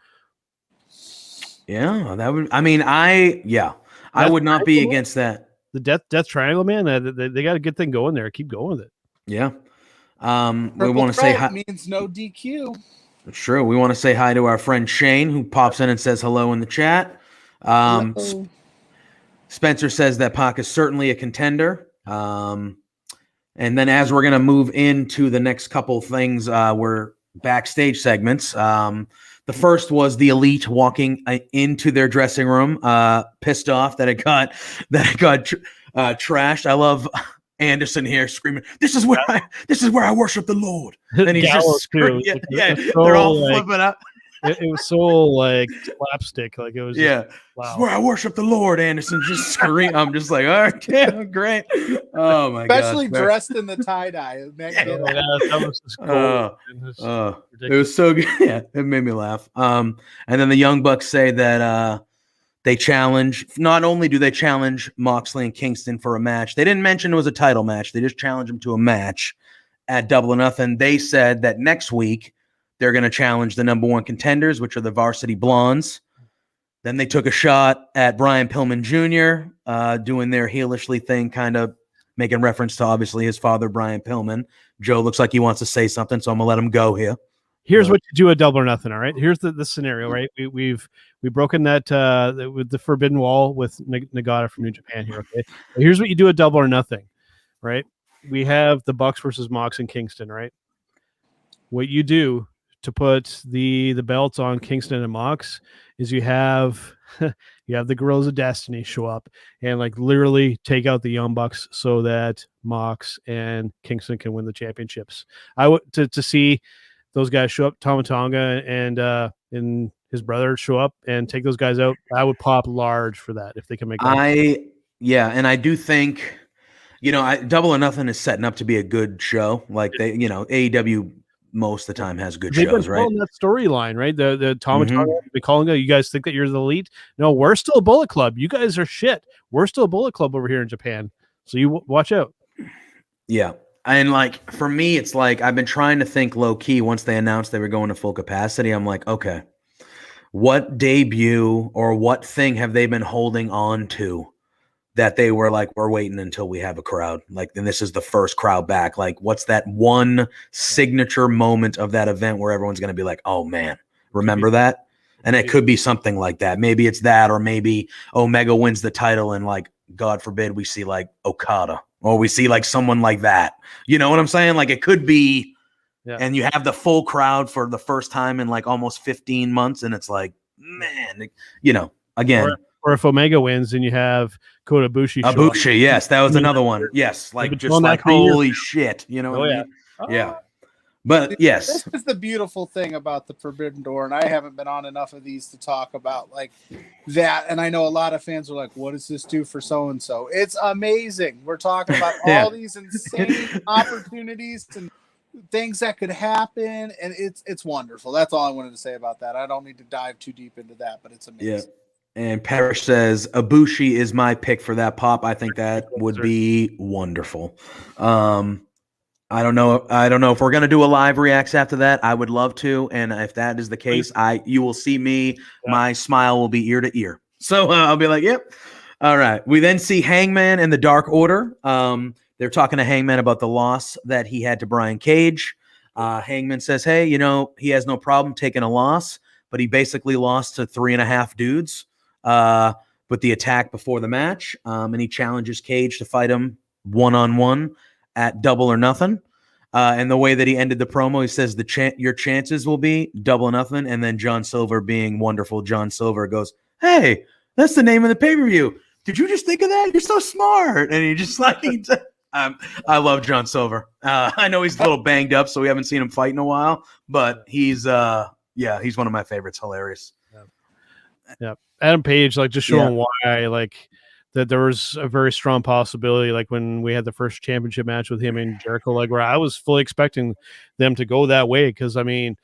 Yeah, that would. I would not be against that. The death triangle, man. They got a good thing going there. Keep going with it. Yeah. We want to say hi. Means no DQ. It's true. We want to say hi to our friend Shane, who pops in and says hello in the chat. Spencer says that Pac is certainly a contender. And then as we're going to move into the next couple things, we're backstage segments. The first was the Elite walking into their dressing room, pissed off that it got trashed. I love Anderson here screaming, "This is where I worship the Lord," and he's Gallows, just screaming. too. Yeah, It's so, they're all like, flipping out. it was so like slapstick. Like, it was just, Yeah, this is wow. where I worship the Lord. Anderson just screaming. I'm just like, all right, yeah, great. Oh my Especially god, dressed in the tie-dye. That was just cool. it was so good. Yeah, it made me laugh. And then the Young Bucks say that they challenge. Not only do they challenge Moxley and Kingston for a match, they didn't mention it was a title match. They just challenged them to a match at Double or Nothing. They said that next week they're going to challenge the number one contenders, which are the Varsity Blondes. Then they took a shot at Brian Pillman Jr. Doing their heelishly thing, kind of making reference to obviously his father, Brian Pillman. Joe looks like he wants to say something, so I'm gonna let him go here. Here's what you do at Double or Nothing. All right. Here's the scenario. Right. We've broken that with the forbidden wall with Nagata from New Japan here. Okay. But here's what you do at Double or Nothing. Right. We have the Bucks versus Mox and Kingston. Right. What you do to put the belts on Kingston and Mox is you have the Guerrillas of Destiny show up and like literally take out the Young Bucks so that Mox and Kingston can win the championships. I would to see those guys show up, Tama Tonga and his brother show up and take those guys out. I would pop large for that if they can make that. And I do think, Double or Nothing is setting up to be a good show. Like AEW most of the time has good shows, right? That storyline, right? The Tama Tonga, the calling, you guys think that you're the elite? No, we're still a Bullet Club. You guys are shit. We're still a Bullet Club over here in Japan. So you watch out. Yeah. And like for me, it's like I've been trying to think low key once they announced they were going to full capacity. I'm like, okay, what debut or what thing have they been holding on to that they were like, we're waiting until we have a crowd? Like, and this is the first crowd back. Like, what's that one signature moment of that event where everyone's going to be like, oh man, remember that? And it could be something like that. Maybe it's that, or maybe Omega wins the title and like, God forbid, we see like Okada or we see like someone like that. You know what I'm saying? Like it could be, and you have the full crowd for the first time in like almost 15 months. And it's like, man, again. Or if Omega wins and you have Kota Ibushi. Ibushi, yes, that was another one. Yes, like just like holy shit, you know? Yeah. But yes, this is the beautiful thing about the Forbidden Door, and I haven't been on enough of these to talk about like that. And I know a lot of fans are like, "What does this do for so and so?" It's amazing. We're talking about all these insane opportunities and things that could happen, and it's wonderful. That's all I wanted to say about that. I don't need to dive too deep into that, but it's amazing. Yeah. And Parrish says Ibushi is my pick for that pop. I think that would be wonderful. I don't know if we're gonna do a live reacts after that. I would love to, and if that is the case, you will see me. My smile will be ear to ear. So I'll be like, "Yep, all right." We then see Hangman and the Dark Order. They're talking to Hangman about the loss that he had to Brian Cage. Hangman says, "Hey, he has no problem taking a loss, but he basically lost to 3.5 dudes with the attack before the match, and he challenges Cage to fight him one-on-one at Double or Nothing. And the way that he ended the promo, he says your chances will be Double or Nothing. And then John Silver, being wonderful John Silver, goes, "Hey, that's the name of the pay-per-view. Did you just think of that? You're so smart." And he just like, I love John Silver. I know he's a little banged up, so we haven't seen him fight in a while, but he's one of my favorites. Hilarious. Yeah. Adam Page, like just showing why, like, that there was a very strong possibility, like when we had the first championship match with him and Jericho, like where I was fully expecting them to go that way. Cause I mean,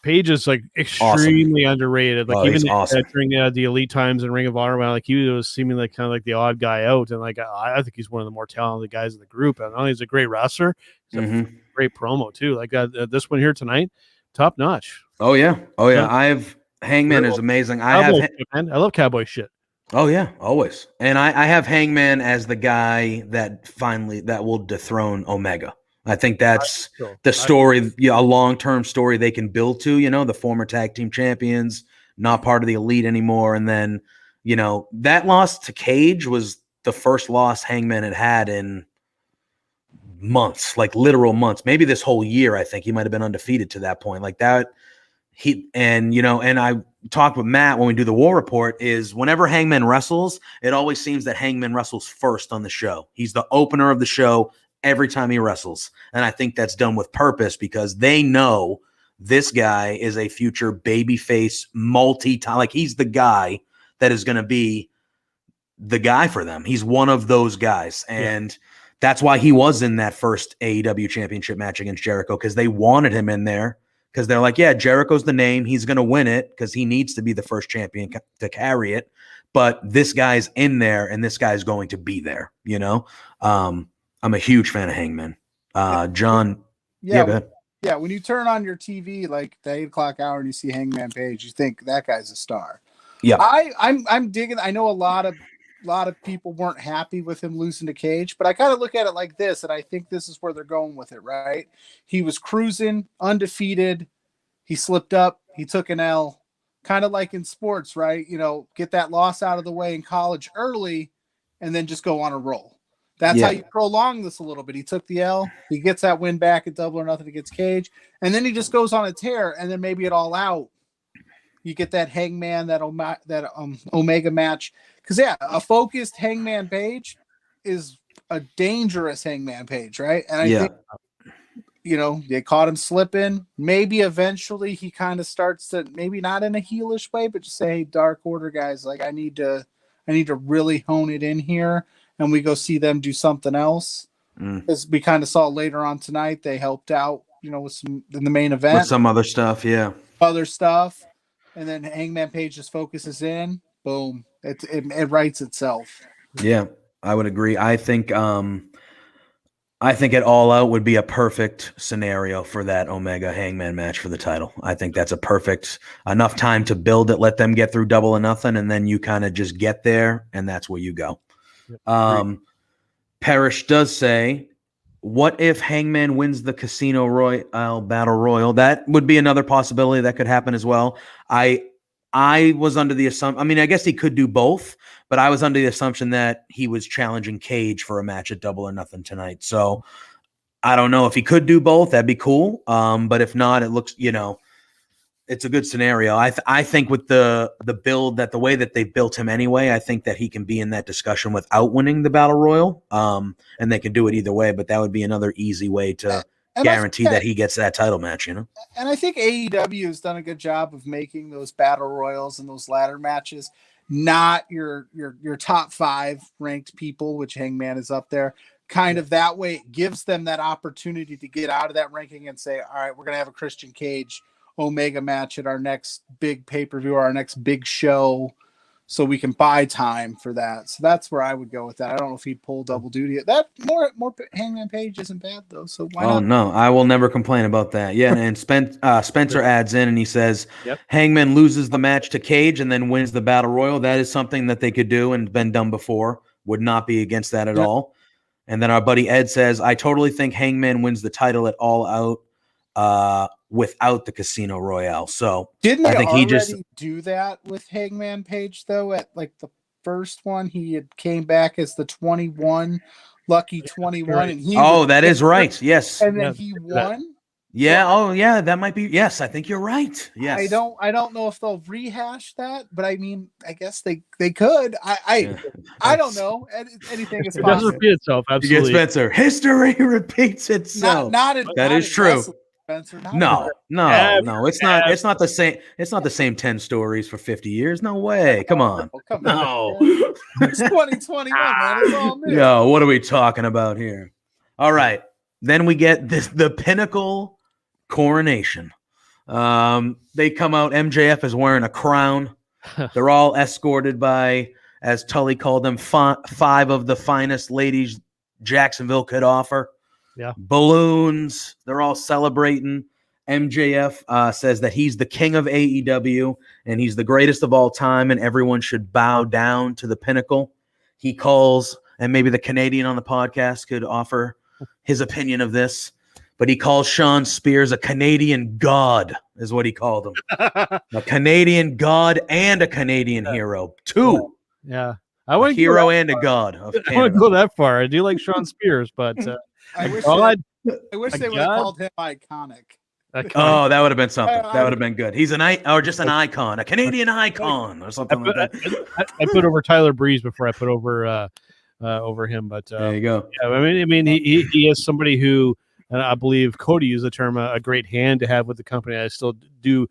Page is like extremely underrated. Like even during the Elite times in Ring of Honor, like he was seeming like kind of like the odd guy out. And like, I think he's one of the more talented guys in the group. And not only he's a great wrestler, he's a great promo too. Like this one here tonight, top notch. Oh yeah. Hangman is amazing. I love cowboy shit. Oh yeah, always. And I have Hangman as the guy that will dethrone Omega. I think that's the story, a long-term story they can build to, the former tag team champions, not part of the Elite anymore. And then, that loss to Cage was the first loss Hangman had in months, like literal months, maybe this whole year. I think he might've been undefeated to that point. Like that and I talked with Matt when we do the War Report, is whenever Hangman wrestles, it always seems that Hangman wrestles first on the show. He's the opener of the show every time he wrestles. And I think that's done with purpose because they know this guy is a future babyface multi-time. Like, he's the guy that is going to be the guy for them. He's one of those guys. And that's why he was in that first AEW championship match against Jericho, because they wanted him in there. Because they're like, yeah, Jericho's the name. He's going to win it because he needs to be the first champion to carry it. But this guy's in there, and this guy's going to be there, I'm a huge fan of Hangman. John. Yeah, go ahead. Yeah, when you turn on your TV, like the 8 o'clock hour, and you see Hangman Page, you think that guy's a star. Yeah. I'm digging. I know a lot of people weren't happy with him losing to Cage, but I kind of look at it like this, and I think this is where they're going with it, right? He was cruising, undefeated. He slipped up. He took an L, kind of like in sports, right? Get that loss out of the way in college early, and then just go on a roll. That's how you prolong this a little bit. He took the L. He gets that win back at Double or Nothing against Cage, and then he just goes on a tear, and then maybe it All Out. You get that Hangman, that Omega match. Because, a focused Hangman Page is a dangerous Hangman Page, right? And I think, they caught him slipping. Maybe eventually he kind of starts to, maybe not in a heelish way, but just say, hey, Dark Order guys, like I need to really hone it in here. And we go see them do something else. As we kind of saw later on tonight, they helped out, with some in the main event. With some other stuff, Other stuff. And then Hangman Page just focuses in. Boom. It writes itself. Yeah, I would agree. I think it All Out would be a perfect scenario for that Omega Hangman match for the title. I think that's a perfect enough time to build it, let them get through Double or Nothing, and then you kind of just get there, and that's where you go. Parrish does say, what if Hangman wins the Casino Royale Battle Royal? That would be another possibility that could happen as well. I was under the assumption, I guess he could do both, but I was under the assumption that he was challenging Cage for a match at Double or Nothing tonight. So I don't know if he could do both. That'd be cool. But if not, it looks, it's a good scenario. I think with the build, that the way that they built him anyway, I think that he can be in that discussion without winning the Battle Royal. And they can do it either way, but that would be another easy way to guarantee that he gets that title match, And I think AEW has done a good job of making those Battle Royals and those ladder matches not your top 5 ranked people, which Hangman is up there. Kind of that way, it gives them that opportunity to get out of that ranking and say, all right, we're going to have a Christian Cage Omega match at our next big pay-per-view or our next big show, so we can buy time for that. So that's where I would go with that. I don't know if he'd pull double duty. That more Hangman Page isn't bad though. So why not? Oh no, I will never complain about that. Yeah, and Spencer adds in and he says, Hangman loses the match to Cage and then wins the Battle Royal. That is something that they could do and been done before. Would not be against that at all. And then our buddy Ed says, I totally think Hangman wins the title at All Out without the Casino Royale. So didn't I think he just do that with Hangman Page though? At like the first one, he had came back as the 21, lucky 21, and he that is right. Yes, and then he won. Yeah. So, that might be. Yes, I think you're right. Yes. I don't know if they'll rehash that, but I guess they could. I don't know. Anything is possible. It does repeat itself. Absolutely. You get Spencer. History repeats itself. That is true. Spencer, no, it's not. It's not the same. It's not the same 10 stories for 50 years. No way. Come on. No. It's 2021, man. It's all new. Yo, what are we talking about here? All right. Then we get the Pinnacle coronation. They come out. MJF is wearing a crown. They're all escorted by, as Tully called them, 5 of the finest ladies Jacksonville could offer. Yeah. Balloons. They're all celebrating. MJF says that he's the king of AEW and he's the greatest of all time and everyone should bow down to the Pinnacle. He calls, and maybe the Canadian on the podcast could offer his opinion of this, but he calls Sean Spears a Canadian god, is what he called him. A Canadian god and a Canadian hero. 2. Yeah. A hero and a god of Canada. I wouldn't go that far. I do like Sean Spears, but I wish they would have called him iconic. Oh, that would have been something. That would have been good. He's an icon, a Canadian icon, or something like that. I put over Tyler Breeze before I put over him, but there you go. Yeah, I mean, he is somebody who, I believe Cody used the term, a great hand to have with the company. I still do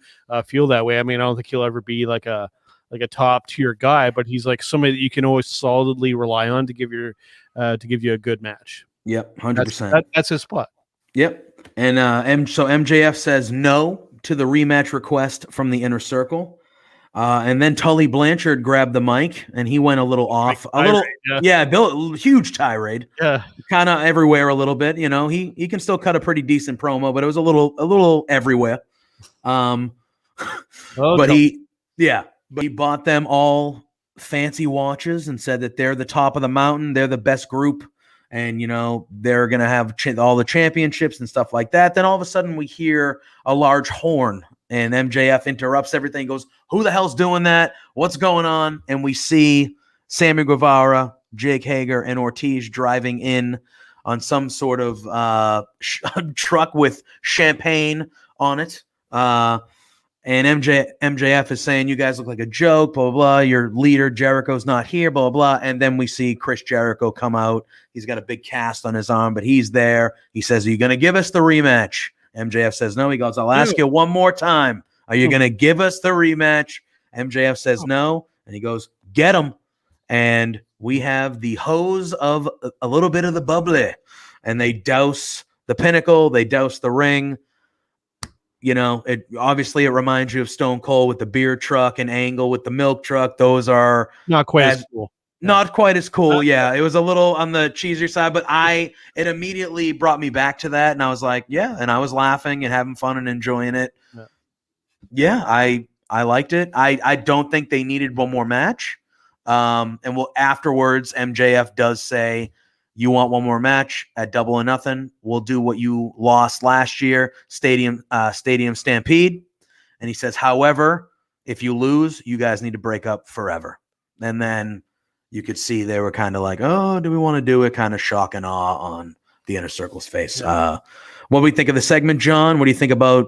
feel that way. I mean, I don't think he'll ever be like a top tier guy, but he's like somebody that you can always solidly rely on to give you a good match. Yep, 100%. That's his spot. Yep. And so MJF says no to the rematch request from the Inner Circle. And then Tully Blanchard grabbed the mic and he went a little off. Huge tirade. Yeah. Kind of everywhere a little bit. You know, he can still cut a pretty decent promo, but it was a little everywhere. But he bought them all fancy watches and said that they're the top of the mountain. They're the best group. And, you know, they're going to have all the championships and stuff like that. Then all of a sudden we hear a large horn and MJF interrupts everything, goes, who the hell's doing that? What's going on? And we see Sammy Guevara, Jake Hager, and Ortiz driving in on some sort of truck with champagne on it. And MJF is saying, you guys look like a joke, blah, blah, blah. Your leader, Jericho's not here, blah, blah, blah. And then we see Chris Jericho come out. He's got a big cast on his arm, but he's there. He says, are you going to give us the rematch? MJF says no. He goes, I'll ask you one more time. Are you going to give us the rematch? MJF says no. And he goes, get him. And we have the hose of a little bit of the bubbly. And they douse the Pinnacle. They douse the ring. You know, it reminds you of Stone Cold with the beer truck and Angle with the milk truck. Those are not quite as cool. Not quite as cool. Yeah, it was a little on the cheesier side, but it immediately brought me back to that, and I was like, yeah, and I was laughing and having fun and enjoying it. Yeah, I liked it. I don't think they needed one more match. And afterwards, MJF does say, you want one more match at Double or Nothing? We'll do what you lost last year, Stadium Stampede. And he says, however, if you lose, you guys need to break up forever. And then you could see they were kind of like, oh, do we want to do it? Kind of shock and awe on the Inner Circle's face. Yeah. What do we think of the segment, John? What do you think about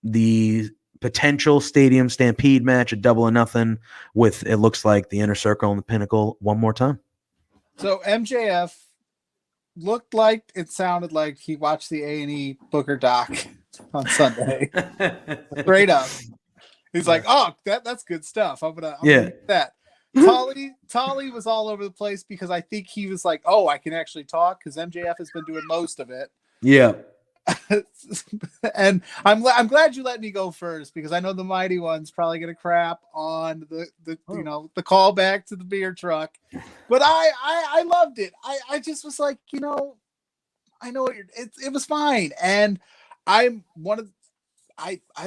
the potential Stadium Stampede match at Double or Nothing with, it looks like, the Inner Circle and the Pinnacle one more time? So MJF looked like, it sounded like he watched the A&E Booker doc on Sunday. Straight up. He's like, oh, that's good stuff. I'm gonna do that. Tully was all over the place because I think he was like, oh, I can actually talk because MJF has been doing most of it. Yeah. And I'm glad you let me go first because I know the Mighty One's probably gonna crap on the callback to the beer truck, but I loved it. I just was like, I know it was fine, and I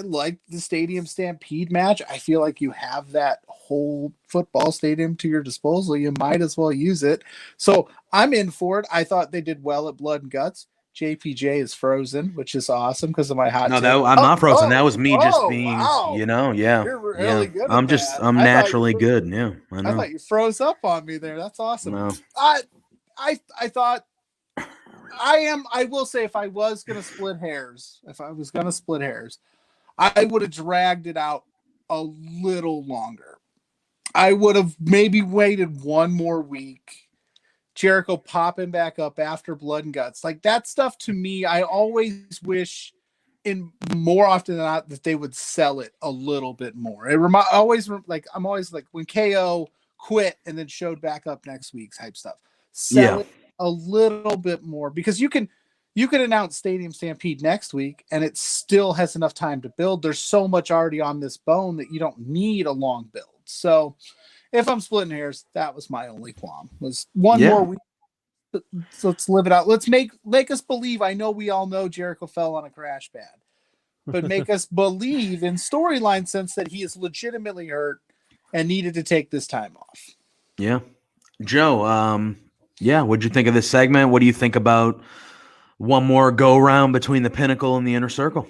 liked the Stadium Stampede match. I feel like you have that whole football stadium to your disposal. You might as well use it. So I'm in for it. I thought they did well at Blood and Guts. JPJ is frozen, which is awesome because of my hot take. I'm not frozen. That was me just being, yeah. You're really good. I'm naturally good. Yeah, I know. I thought you froze up on me there. That's awesome. No. I thought I will say if I was going to split hairs, I would have dragged it out a little longer. I would have maybe waited one more week. Jericho popping back up after Blood and Guts. Like that stuff to me, I always wish in more often than not that they would sell it a little bit more. I'm always like when KO quit and then showed back up next week type stuff. Sell it a little bit more because you can announce Stadium Stampede next week and it still has enough time to build. There's so much already on this bone that you don't need a long build. So if I'm splitting hairs, that was my only qualm. Was one more week. So let's live it out. Let's make us believe. I know we all know Jericho fell on a crash pad, but make us believe in storyline sense that he is legitimately hurt and needed to take this time off. Yeah, Joe. What'd you think of this segment? What do you think about one more go round between the Pinnacle and the Inner Circle?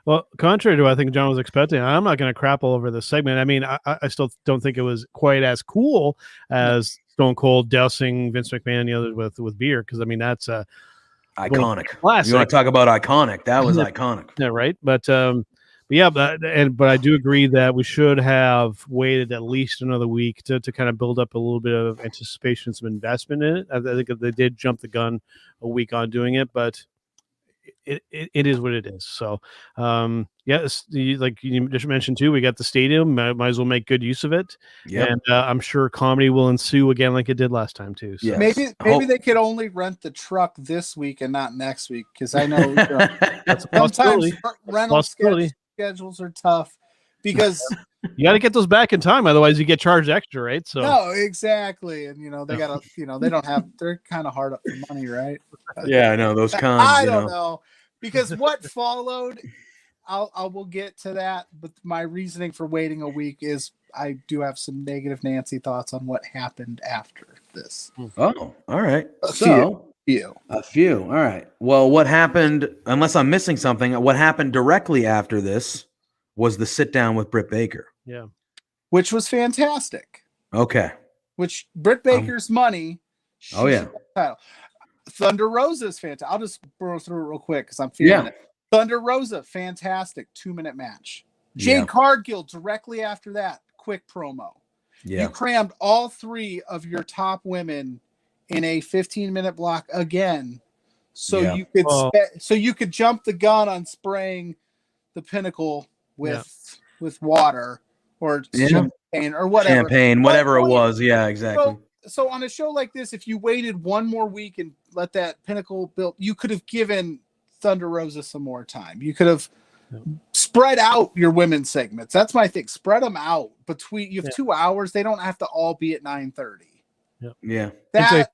Well, contrary to what I think John was expecting, I'm not going to crap all over this segment. I mean, I still don't think it was quite as cool as Stone Cold dousing Vince McMahon and the others with beer. Because I mean, that's Iconic. Classic. You want to talk about iconic? That was iconic. Yeah, right. But I do agree that we should have waited at least another week to kind of build up a little bit of anticipation, some investment in it. I think they did jump the gun a week on doing it, but it is what it is. So, like you just mentioned too, we got the stadium. Might as well make good use of it. Yep. And I'm sure comedy will ensue again, like it did last time too. So. Yes. Maybe they could only rent the truck this week and not next week, because I know That's a sometimes possibility. rental schedules are tough because you got to get those back in time, otherwise you get charged extra, right? So no, exactly, and they gotta, they don't have. They're kind of hard up for money, right? Yeah, I know those cons. I don't know, because what followed, I will get to that. But my reasoning for waiting a week is I do have some negative Nancy thoughts on what happened after this. Oh, all right. A few. All right. Well, what happened, unless I'm missing something, what happened directly after this was the sit down with Britt Baker. Yeah. Which was fantastic. Okay. Which Britt Baker's money. Oh, yeah. Title. Thunder Rosa's fantastic. I'll just burn through it real quick because I'm feeling it. Thunder Rosa, fantastic 2-minute match. Jade Cargill directly after that, quick promo. Yeah. You crammed all three of your top women in a 15-minute block again, so you could jump the gun on spraying the Pinnacle with water or champagne or whatever. Champagne, whatever it was. Yeah, exactly. So on a show like this, if you waited one more week and let that Pinnacle build, you could have given Thunder Rosa some more time. You could have spread out your women's segments. That's my thing. Spread them out between. You have 2 hours. They don't have to all be at 9:30. Yeah. That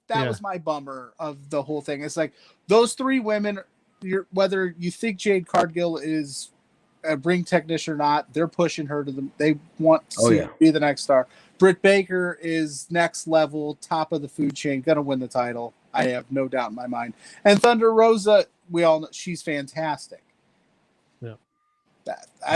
was my bummer of the whole thing. It's like those three women. Whether you think Jade Cargill is a ring technician or not, they're pushing her to the. They want to be the next star. Britt Baker is next level, top of the food chain, gonna win the title. I have no doubt in my mind. And Thunder Rosa, we all know she's fantastic. Yeah,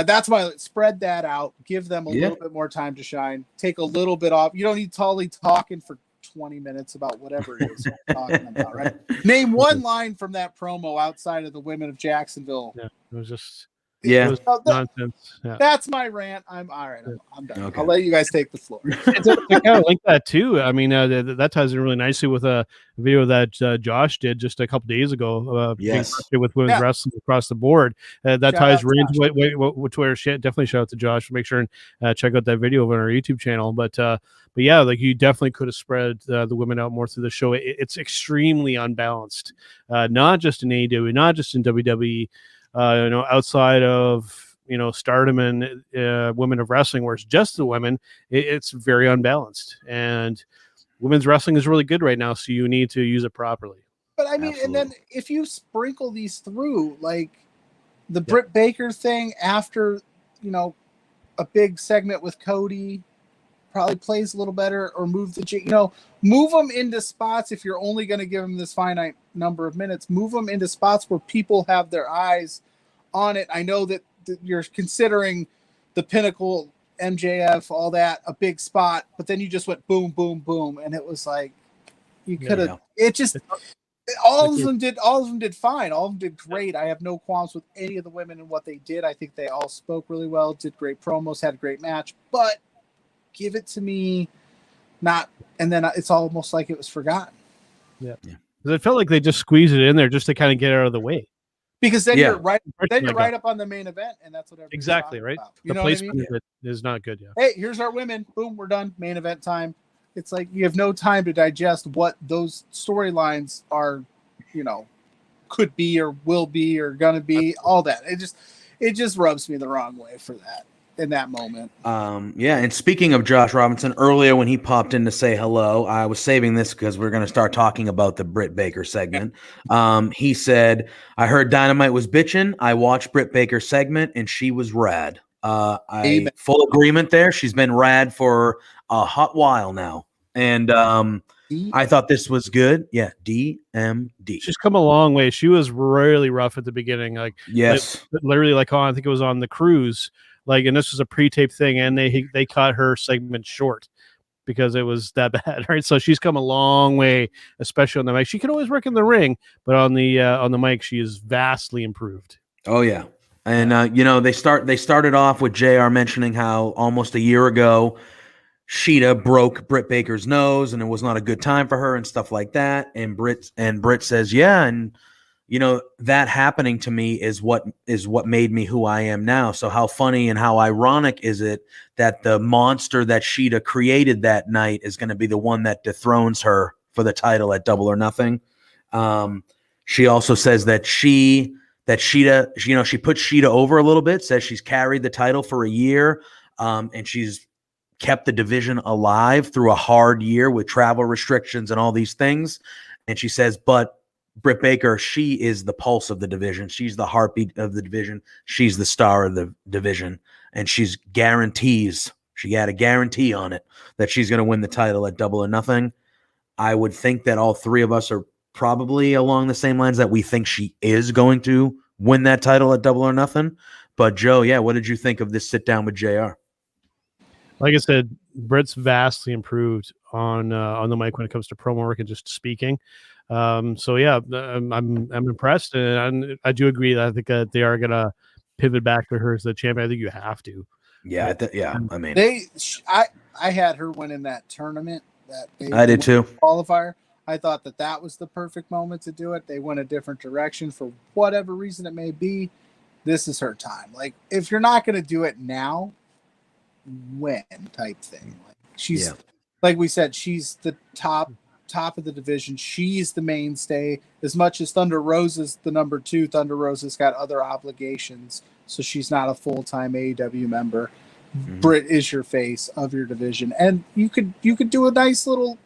that's why spread that out. Give them a little bit more time to shine. Take a little bit off. You don't need Tully talking for 20 minutes about whatever it is you're talking about, right? Name one line from that promo outside of the women of Jacksonville. Yeah, it was just it was nonsense. Yeah. That's my rant. I'm all right. I'm done. Okay. I'll let you guys take the floor. to kind of link that too. I mean, that ties in really nicely with a video that Josh did just a couple days ago. With women's wrestling across the board. That ties right into which way. Definitely shout out to Josh. Make sure and check out that video on our YouTube channel. But yeah, like you definitely could have spread the women out more through the show. It's extremely unbalanced, not just in AEW, not just in WWE. Outside of Stardom and women of wrestling, where it's just the women, it's very unbalanced. And women's wrestling is really good right now, so you need to use it properly. But I mean, and then if you sprinkle these through, like the Britt Baker thing after, a big segment with Cody, probably plays a little better, or move them into spots. If you're only going to give them this finite number of minutes, move them into spots where people have their eyes on it. I know that you're considering the Pinnacle, MJF, all that a big spot, but then you just went boom, boom, boom, and it was like you could have. It just all of them did fine. All of them did great. I have no qualms with any of the women and what they did. I think they all spoke really well, did great promos, had a great match, but give it to me, and then it's almost like it was forgotten. Yeah. Because it felt like they just squeezed it in there just to kind of get out of the way. Because then you're right. Then you're right up on the main event, and that's what everybody's exactly right. About. The placement is not good. Yeah. Hey, here's our women. Boom, we're done. Main event time. It's like you have no time to digest what those storylines are. Could be or will be or gonna be. All that. It just rubs me the wrong way for that. In that moment. And speaking of Josh Robinson, earlier when he popped in to say hello, I was saving this because we're going to start talking about the Britt Baker segment. He said, I heard Dynamite was bitching. I watched Britt Baker's segment and she was rad. Full agreement there. She's been rad for a hot while now. And I thought this was good. Yeah, DMD. She's come a long way. She was really rough at the beginning. Like, literally, I think it was on the cruise. And this was a pre-taped thing, and they cut her segment short. because it was that bad, right? So she's come a long way, especially on the mic. She can always work in the ring, but on the mic, she is vastly improved. Oh yeah. And they started off with JR mentioning how almost a year ago Sheeta broke Britt Baker's nose and it was not a good time for her and stuff like that. And Britt says, yeah, and that happening to me is what made me who I am now. So how funny and how ironic is it that the monster that Sheeta created that night is going to be the one that dethrones her for the title at Double or Nothing. She also says that Sheeta, she put Sheeta over a little bit, says she's carried the title for a year, and she's kept the division alive through a hard year with travel restrictions and all these things. And she says, but Britt Baker, she is the pulse of the division. She's the heartbeat of the division. She's the star of the division. And she had a guarantee on it that she's going to win the title at Double or Nothing. I would think that all three of us are probably along the same lines that we think she is going to win that title at Double or Nothing. But Joe, yeah, what did you think of this sit down with JR? Like I said, Britt's vastly improved on the mic when it comes to promo work and just speaking. So yeah, I'm impressed, and I do agree that I think that they are gonna pivot back to her as the champion. I think you have to. Yeah, I mean, I had her winning that tournament. I did too. Qualifier. I thought that was the perfect moment to do it. They went a different direction for whatever reason it may be. This is her time. Like, if you're not going to do it now, when type thing. Like, she's like we said, she's the top of the division. She's the mainstay. As much as Thunder Rosa's the number 2, Thunder Rosa's got other obligations, so she's not a full-time AEW member. Mm-hmm. Britt is your face of your division, and you could do a nice little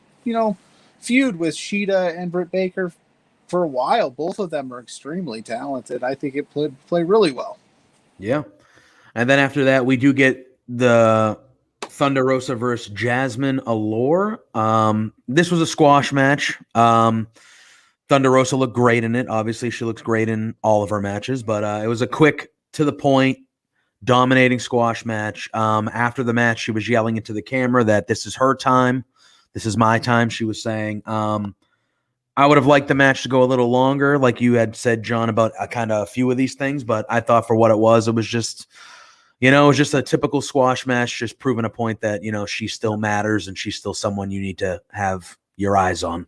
feud with Sheeta and Britt Baker for a while. Both of them are extremely talented. I think it play really well. Yeah, and then after that, we do get the Thunder Rosa versus Jasmine Allure. This was a squash match. Thunder Rosa looked great in it. Obviously, she looks great in all of her matches, but it was a quick, to the point, dominating squash match. After the match, she was yelling into the camera that this is her time. This is my time, she was saying. I would have liked the match to go a little longer, like you had said, John, about kind of a few of these things, but I thought for what it was just, it was just a typical squash match, just proving a point that, she still matters and she's still someone you need to have your eyes on.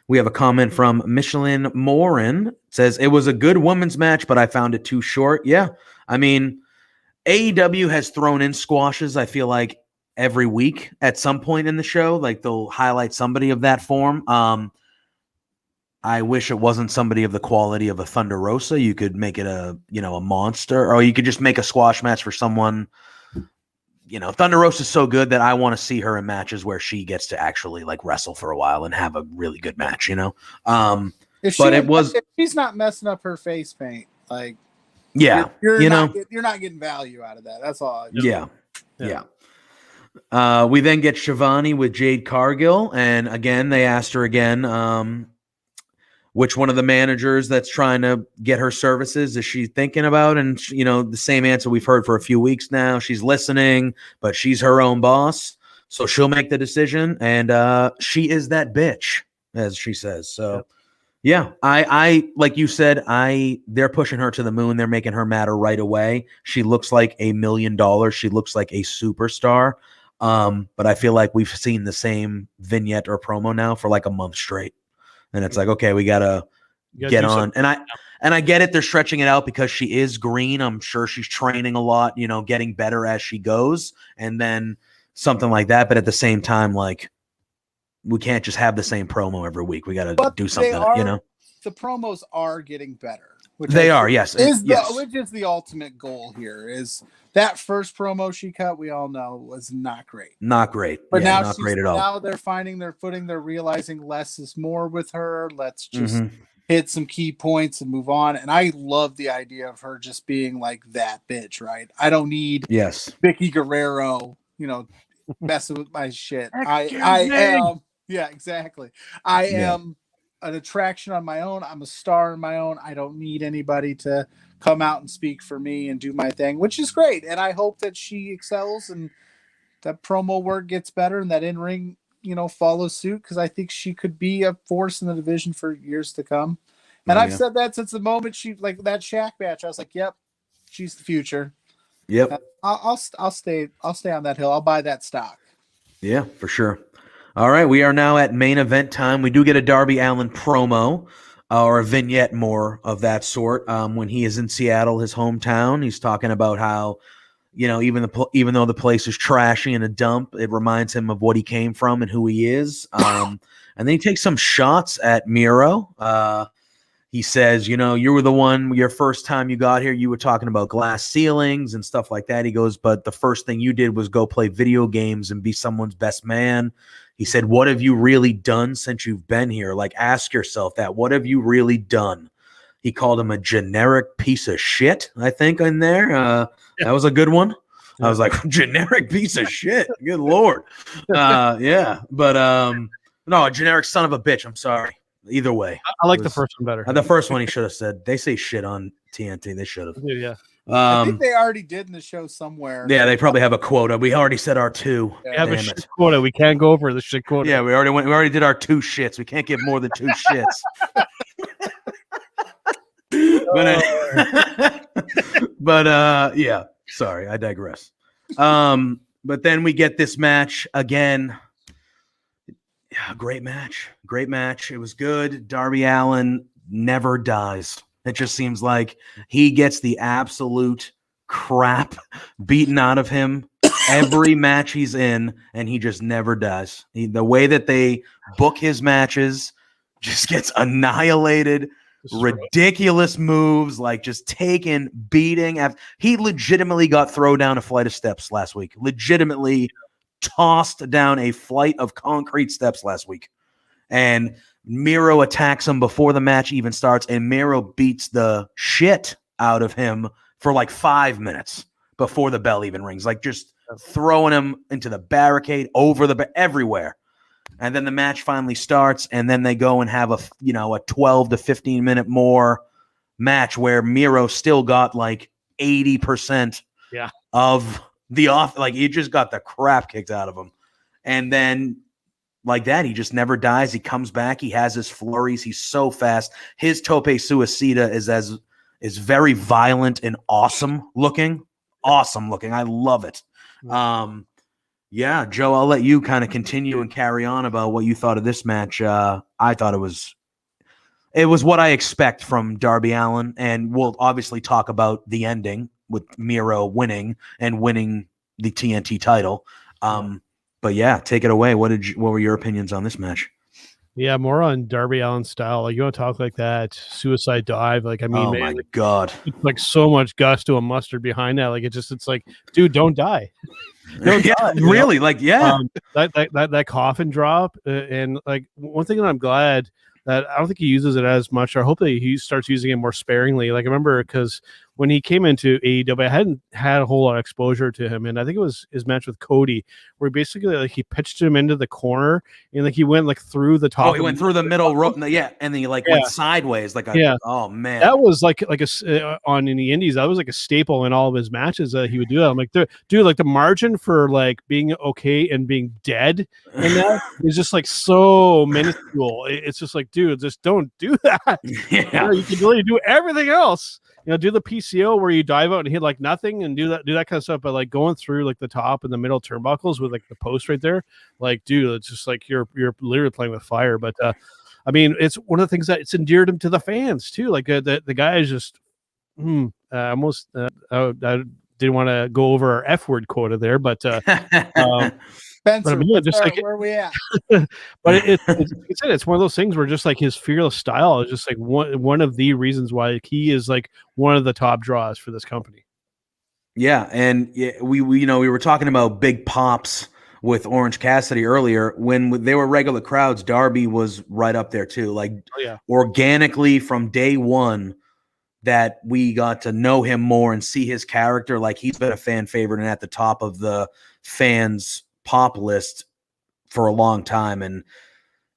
We have a comment from Michelin Morin. It says, it was a good women's match, but I found it too short. Yeah. I mean, AEW has thrown in squashes, I feel like, every week at some point in the show. Like, they'll highlight somebody of that form. I wish it wasn't somebody of the quality of a Thunder Rosa. You could make it a monster, or you could just make a squash match for someone. Thunder Rosa is so good that I want to see her in matches where she gets to actually like wrestle for a while and have a really good match, If she's not messing up her face paint, like, yeah, you're not getting value out of that. That's all. Yeah. We then get Shivani with Jade Cargill, and again, they asked her again, which one of the managers that's trying to get her services is she thinking about? And, the same answer we've heard for a few weeks now. She's listening, but she's her own boss, so she'll make the decision. And she is that bitch, as she says. So, yeah, I like you said, they're pushing her to the moon. They're making her matter right away. She looks like $1 million. She looks like a superstar. But I feel like we've seen the same vignette or promo now for like a month straight. And it's like, okay, we gotta get on. And I get it. They're stretching it out because she is green. I'm sure she's training a lot, getting better as she goes, and then something like that. But at the same time, like, we can't just have the same promo every week. We got to do something, The promos are getting better. Which yes. Which is the ultimate goal here. Is that first promo she cut, we all know, was not great. Not great. But now not great at all. Now they're finding their footing. They're realizing less is more with her. Let's just hit some key points and move on. And I love the idea of her just being like that bitch, right? I don't need Vicky Guerrero, messing with my shit. I am. Yeah, exactly. I am an attraction on my own. I'm a star on my own. I don't need anybody to come out and speak for me and do my thing, which is great. And I hope that she excels and promo work gets better and that in-ring, follows suit, because I think she could be a force in the division for years to come. And I've said that since the moment she, like that Shaq match, I was like, yep, she's the future. Yep. I'll stay on that hill. I'll buy that stock. Yeah, for sure. All right, we are now at main event time. We do get a Darby Allin promo or a vignette more of that sort. When he is in Seattle, his hometown, he's talking about how, even though the place is trashy and a dump, it reminds him of what he came from and who he is. And then he takes some shots at Miro. He says, you were the one, your first time you got here, you were talking about glass ceilings and stuff like that. He goes, but the first thing you did was go play video games and be someone's best man. He said, what have you really done since you've been here? Like, ask yourself that. What have you really done? He called him a generic piece of shit, I think, in there. That was a good one. I was like, generic piece of shit. Good Lord. Yeah. But no, a generic son of a bitch. I'm sorry. Either way. I like the first one better. The first one he should have said. They say shit on TNT. They should have. Yeah. I think they already did in the show somewhere. Yeah, they probably have a quota. We already said our 2. We have a shit quota. We can't go over the shit quota. Yeah, we already did our 2 shits. We can't give more than 2 shits. But yeah, sorry, I digress. But then we get this match again. Yeah, great match. It was good. Darby Allin never dies. It just seems like he gets the absolute crap beaten out of him every match he's in, and he just never dies. The way that they book his matches just gets annihilated. Ridiculous moves, like just taking beating. He legitimately got thrown down a flight of steps last week. Legitimately tossed down a flight of concrete steps last week. And Miro attacks him before the match even starts, and Miro beats the shit out of him for like 5 minutes before the bell even rings, like just throwing him into the barricade, over everywhere. And then the match finally starts, and then they go and have a 12 to 15 minute more match where Miro still got like 80% of the off, like he just got the crap kicked out of him. And then like that, he just never dies. He comes back. He has his flurries. He's so fast. His tope suicida is very violent and awesome looking. I love it. Yeah, Joe, I'll let you kind of continue and carry on about what you thought of this match. I thought it was what I expect from Darby Allin, and we'll obviously talk about the ending with Miro winning the TNT title. But yeah, take it away. What were your opinions on this match? Yeah, more on Darby Allin style. Like, you want to talk like that suicide dive? Like, I mean, oh my God, like so much gusto and mustard behind that. Like, it's like, dude, don't die. Don't die, really? Like, yeah, that coffin drop, and like one thing that I'm glad that I don't think he uses it as much, or I hope that he starts using it more sparingly. Like, I remember because when he came into AEW, I hadn't had a whole lot of exposure to him, and I think it was his match with Cody, where basically like he pitched him into the corner, and like he went like through the top. Oh, he went through the middle rope, and then he like went sideways, like oh man, that was like on in the Indies, that was like a staple in all of his matches that he would do that. I'm like, dude, like the margin for like being okay and being dead in that is just like so minuscule. It's just like, dude, just don't do that. Yeah, you can really do everything else. Do the PCO where you dive out and hit like nothing and do that kind of stuff. But like going through like the top and the middle turnbuckles with like the post right there, like, dude, it's just like you're literally playing with fire. But I mean, it's one of the things that it's endeared him to the fans too. Like the guy is just almost. I didn't want to go over our F word quota there, but Spencer, but just like where are we at? But it's one of those things where just like his fearless style is just like one of the reasons why he is like one of the top draws for this company. Yeah, and we were talking about big pops with Orange Cassidy earlier. When they were regular crowds, Darby was right up there too. Like organically from day one that we got to know him more and see his character. Like he's been a fan favorite and at the top of the fans' pop list for a long time. And,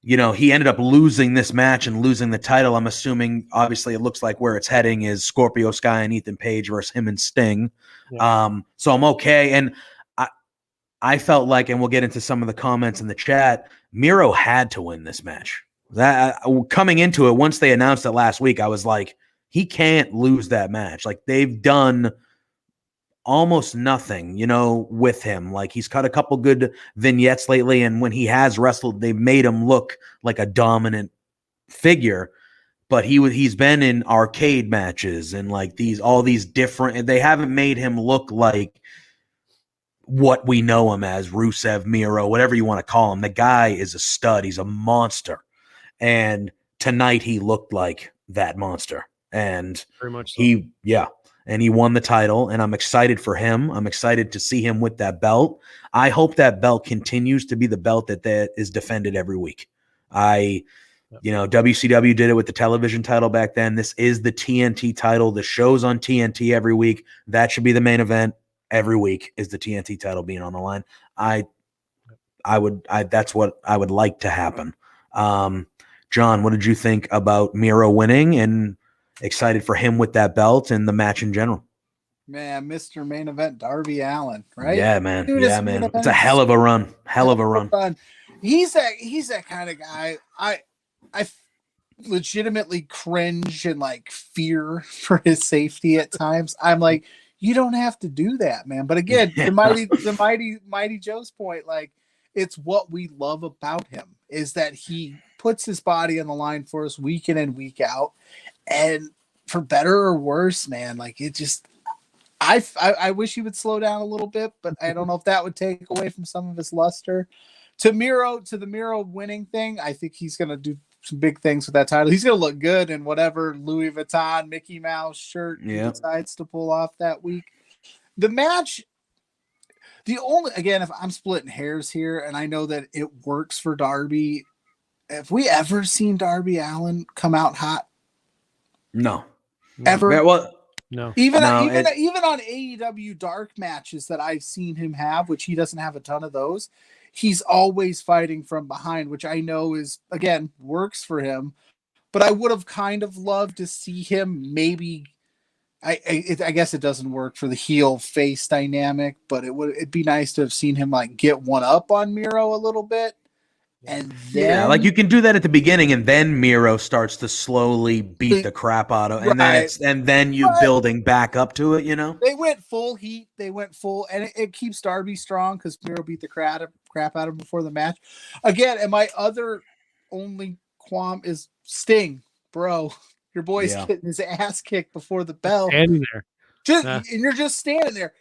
he ended up losing this match and losing the title. I'm assuming, obviously, it looks like where it's heading is Scorpio Sky and Ethan Page versus him and Sting. Yeah. So I'm okay. And I felt like, and we'll get into some of the comments in the chat, Miro had to win this match. That coming into it, once they announced it last week, I was like, he can't lose that match. Like, they've done almost nothing, with him. Like, he's cut a couple good vignettes lately, and when he has wrestled, they've made him look like a dominant figure. But he's been in arcade matches and like all these different. They haven't made him look like what we know him as, Rusev, Miro, whatever you want to call him. The guy is a stud. He's a monster. And tonight he looked like that monster. And Very much so. and he won the title, and I'm excited for him. I'm excited to see him with that belt. I hope that belt continues to be the belt that is defended every week. WCW did it with the television title back then. This is the TNT title. The show's on TNT every week. That should be the main event every week, is the TNT title being on the line. That's what I would like to happen. John, what did you think about Miro winning, and excited for him with that belt and the match in general? Man, Mr. Main Event Darby Allin, right? Yeah, man. Dude, yeah, man. It's a hell of a run. Hell of a run. He's that kind of guy. I legitimately cringe and like fear for his safety at times. I'm like, you don't have to do that, man. But again, the mighty Joe's point, like, it's what we love about him is that he puts his body on the line for us week in and week out. And for better or worse, man, like, it just, I wish he would slow down a little bit, but I don't know if that would take away from some of his luster. To the Miro winning thing, I think he's going to do some big things with that title. He's going to look good in whatever Louis Vuitton Mickey Mouse shirt he decides to pull off that week. The match, if I'm splitting hairs here, and I know that it works for Darby, have we ever seen Darby Allin come out hot? No. Ever? Yeah, well, no. Even on AEW dark matches that I've seen him have, which he doesn't have a ton of those, he's always fighting from behind, which I know is, again, works for him. But I would have kind of loved to see him maybe. I guess it doesn't work for the heel face dynamic, but it'd be nice to have seen him like get one up on Miro a little bit. And then, like, you can do that at the beginning, and then Miro starts to slowly beat the crap out of, and then you building back up to it. They went full heat. They went full, and it keeps Darby strong because Miro beat the crap out of him before the match. Again, and my other only qualm is Sting, bro. Your boy's getting his ass kicked before the bell. Standing there. And you're just standing there.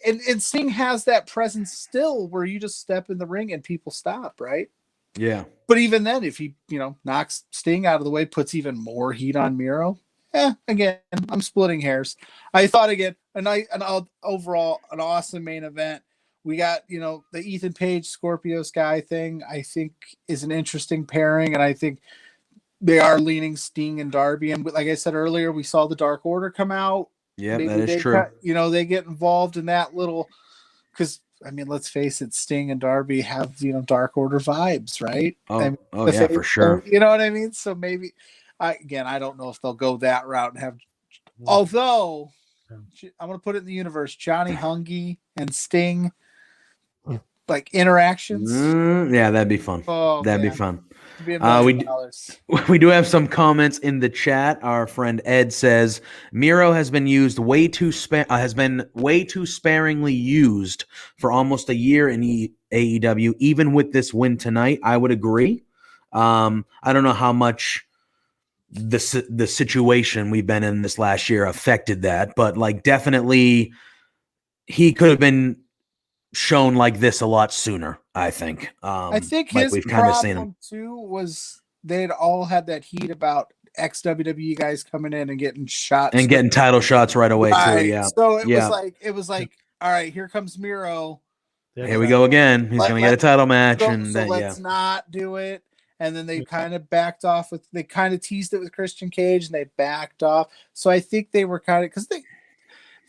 And Sting has that presence still where you just step in the ring and people stop, right? Yeah. But even then, if he, knocks Sting out of the way, puts even more heat on Miro. Again, I'm splitting hairs. I thought again, overall an awesome main event. We got, the Ethan Page Scorpio Sky thing, I think is an interesting pairing. And I think they are leaning Sting and Darby. And like I said earlier, we saw the Dark Order come out. Yeah, that is true. They get involved in that little, because I mean, let's face it, Sting and Darby have, Dark Order vibes, right? For sure. You know what I mean? So maybe, I don't know if they'll go that route and have, although I'm going to put it in the universe, Johnny Hungy and Sting, like interactions. That'd be fun. Oh, that'd be fun. We do have some comments in the chat. Our friend Ed says Miro has been way too sparingly used for almost a year in AEW. Even with this win tonight, I would agree. I don't know how much the situation we've been in this last year affected that, but like definitely he could have been shown like this a lot sooner, I think. I think like his we've kind of seen him too was they'd all had that heat about ex-WWE guys coming in and getting shots and getting title shots right away too. Yeah. So it was like, all right, here comes Miro. Here we go again. He's going to get a title match, let's not do it. And then they kind of backed off they kind of teased it with Christian Cage, and they backed off. So I think they were kind of, because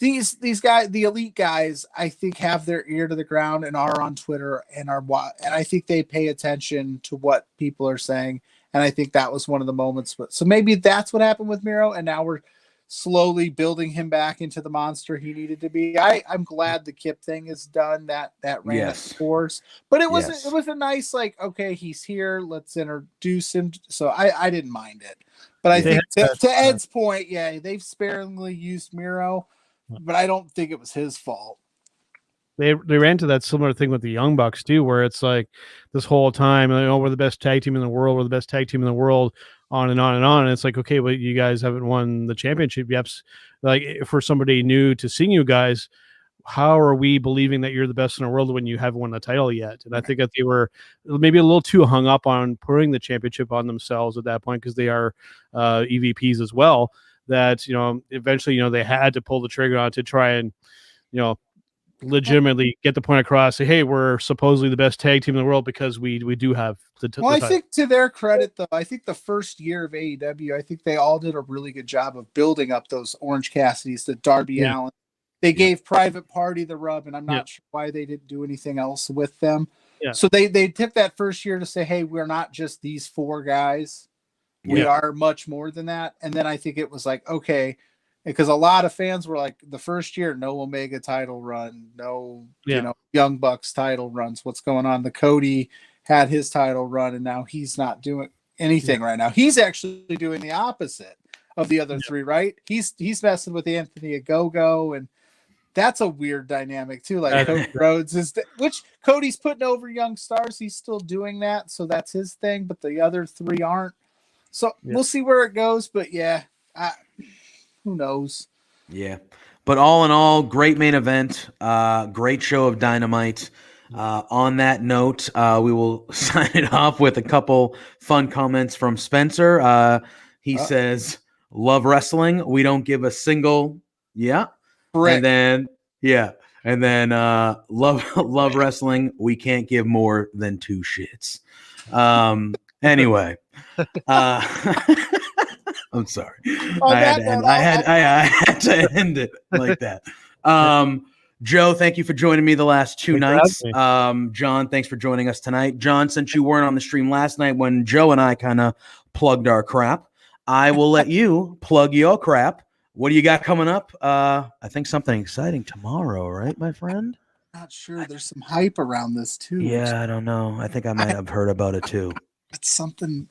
these guys, the elite guys, I think have their ear to the ground and are on Twitter and I think they pay attention to what people are saying. And I think that was one of the moments. So maybe that's what happened with Miro. And now we're slowly building him back into the monster he needed to be. I'm glad the Kip thing is done. That ran its course, but it was a nice, like, okay, he's here, let's introduce him. So I didn't mind it, but I think to Ed's point, yeah, they've sparingly used Miro, but I don't think it was his fault. They ran into that similar thing with the Young Bucks too, where it's like this whole time, we're the best tag team in the world, we're the best tag team in the world, on and on and on. And it's like, okay, but you guys haven't won the championship yet. Like, for somebody new to seeing you guys, how are we believing that you're the best in the world when you haven't won the title yet? And I think that they were maybe a little too hung up on putting the championship on themselves at that point, because they are EVPs as well, that, eventually, they had to pull the trigger on to try and, legitimately get the point across, say, hey, we're supposedly the best tag team in the world because we do have the well, I think, to their credit, though, I think the first year of AEW, I think they all did a really good job of building up those Orange Cassidys, the Darby Allin. They gave Private Party the rub, and I'm not sure why they didn't do anything else with them. So they took that first year to say, hey, we're not just these 4 guys. We are much more than that. And then I think it was like, okay, because a lot of fans were like, the first year, no Omega title run, no, Young Bucks title runs. What's going on? The Cody had his title run, and now he's not doing anything right now. He's actually doing the opposite of the other 3, right? He's messing with Anthony Ogogo, and that's a weird dynamic too. Like, Cody Rhodes which Cody's putting over young stars. He's still doing that, so that's his thing. But the other 3 aren't. So we'll see where it goes. But who knows? Yeah. But all in all, great main event. Great show of Dynamite. On that note, we will sign it off with a couple fun comments from Spencer. He says, love wrestling. We don't give a single. Correct. And then love wrestling. We can't give more than 2 shits. Anyway. I'm sorry. I had to end it like that. Joe, thank you for joining me the last 2 nights. John, thanks for joining us tonight. John, since you weren't on the stream last night when Joe and I kind of plugged our crap, I will let you plug your crap. What do you got coming up? I think something exciting tomorrow, right, my friend? Not sure. There's some hype around this too. Yeah, I don't know. I think I might have heard about it too. It's something.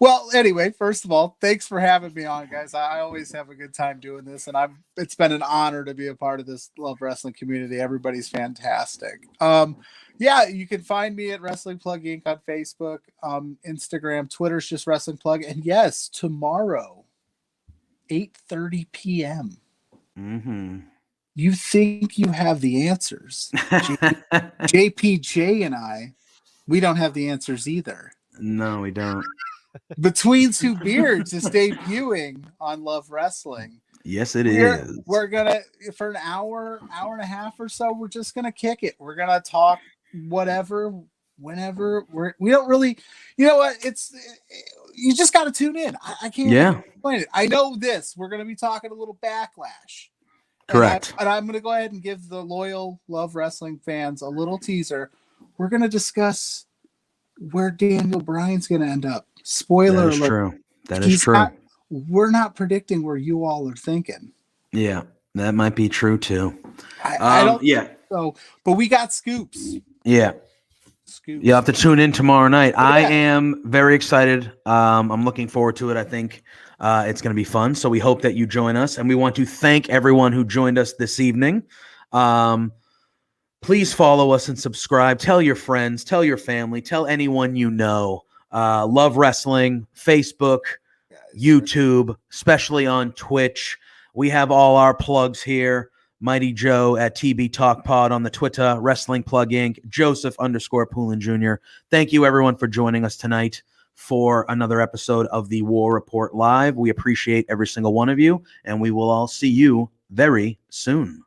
Well, anyway, first of all, thanks for having me on, guys. I always have a good time doing this, and it's been an honor to be a part of this Love Wrestling community. Everybody's fantastic. You can find me at Wrestling Plug Inc. on Facebook, Instagram, Twitter's just Wrestling Plug, and yes, tomorrow, 8:30 p.m. Mm-hmm. You think you have the answers? JPJ and I, we don't have the answers either. No, we don't. Between Two Beards is debuting on Love Wrestling. Yes, it is. We're gonna, for an hour and a half or so, we're just gonna kick it. We're gonna talk whatever, whenever. We don't really, you know what? You just got to tune in. I can't explain it. I know this. We're gonna be talking a little Backlash. Correct. And I'm gonna go ahead and give the loyal Love Wrestling fans a little teaser. We're gonna discuss where Daniel Bryan's going to end up. Spoiler alert. True. That is true. We're not predicting where you all are thinking. Yeah, that might be true too. I don't. Yeah. So, but we got scoops. Yeah. Scoops. You have to tune in tomorrow night. Yeah. I am very excited. I'm looking forward to it. I think it's going to be fun. So we hope that you join us, and we want to thank everyone who joined us this evening. Please follow us and subscribe. Tell your friends, tell your family, tell anyone you know. Love Wrestling, Facebook, YouTube, especially on Twitch. We have all our plugs here. Mighty Joe at TB Talk Pod on the Twitter, Wrestling Plug Inc., Joseph_Poulin Jr. Thank you, everyone, for joining us tonight for another episode of the War Report Live. We appreciate every single one of you, and we will all see you very soon.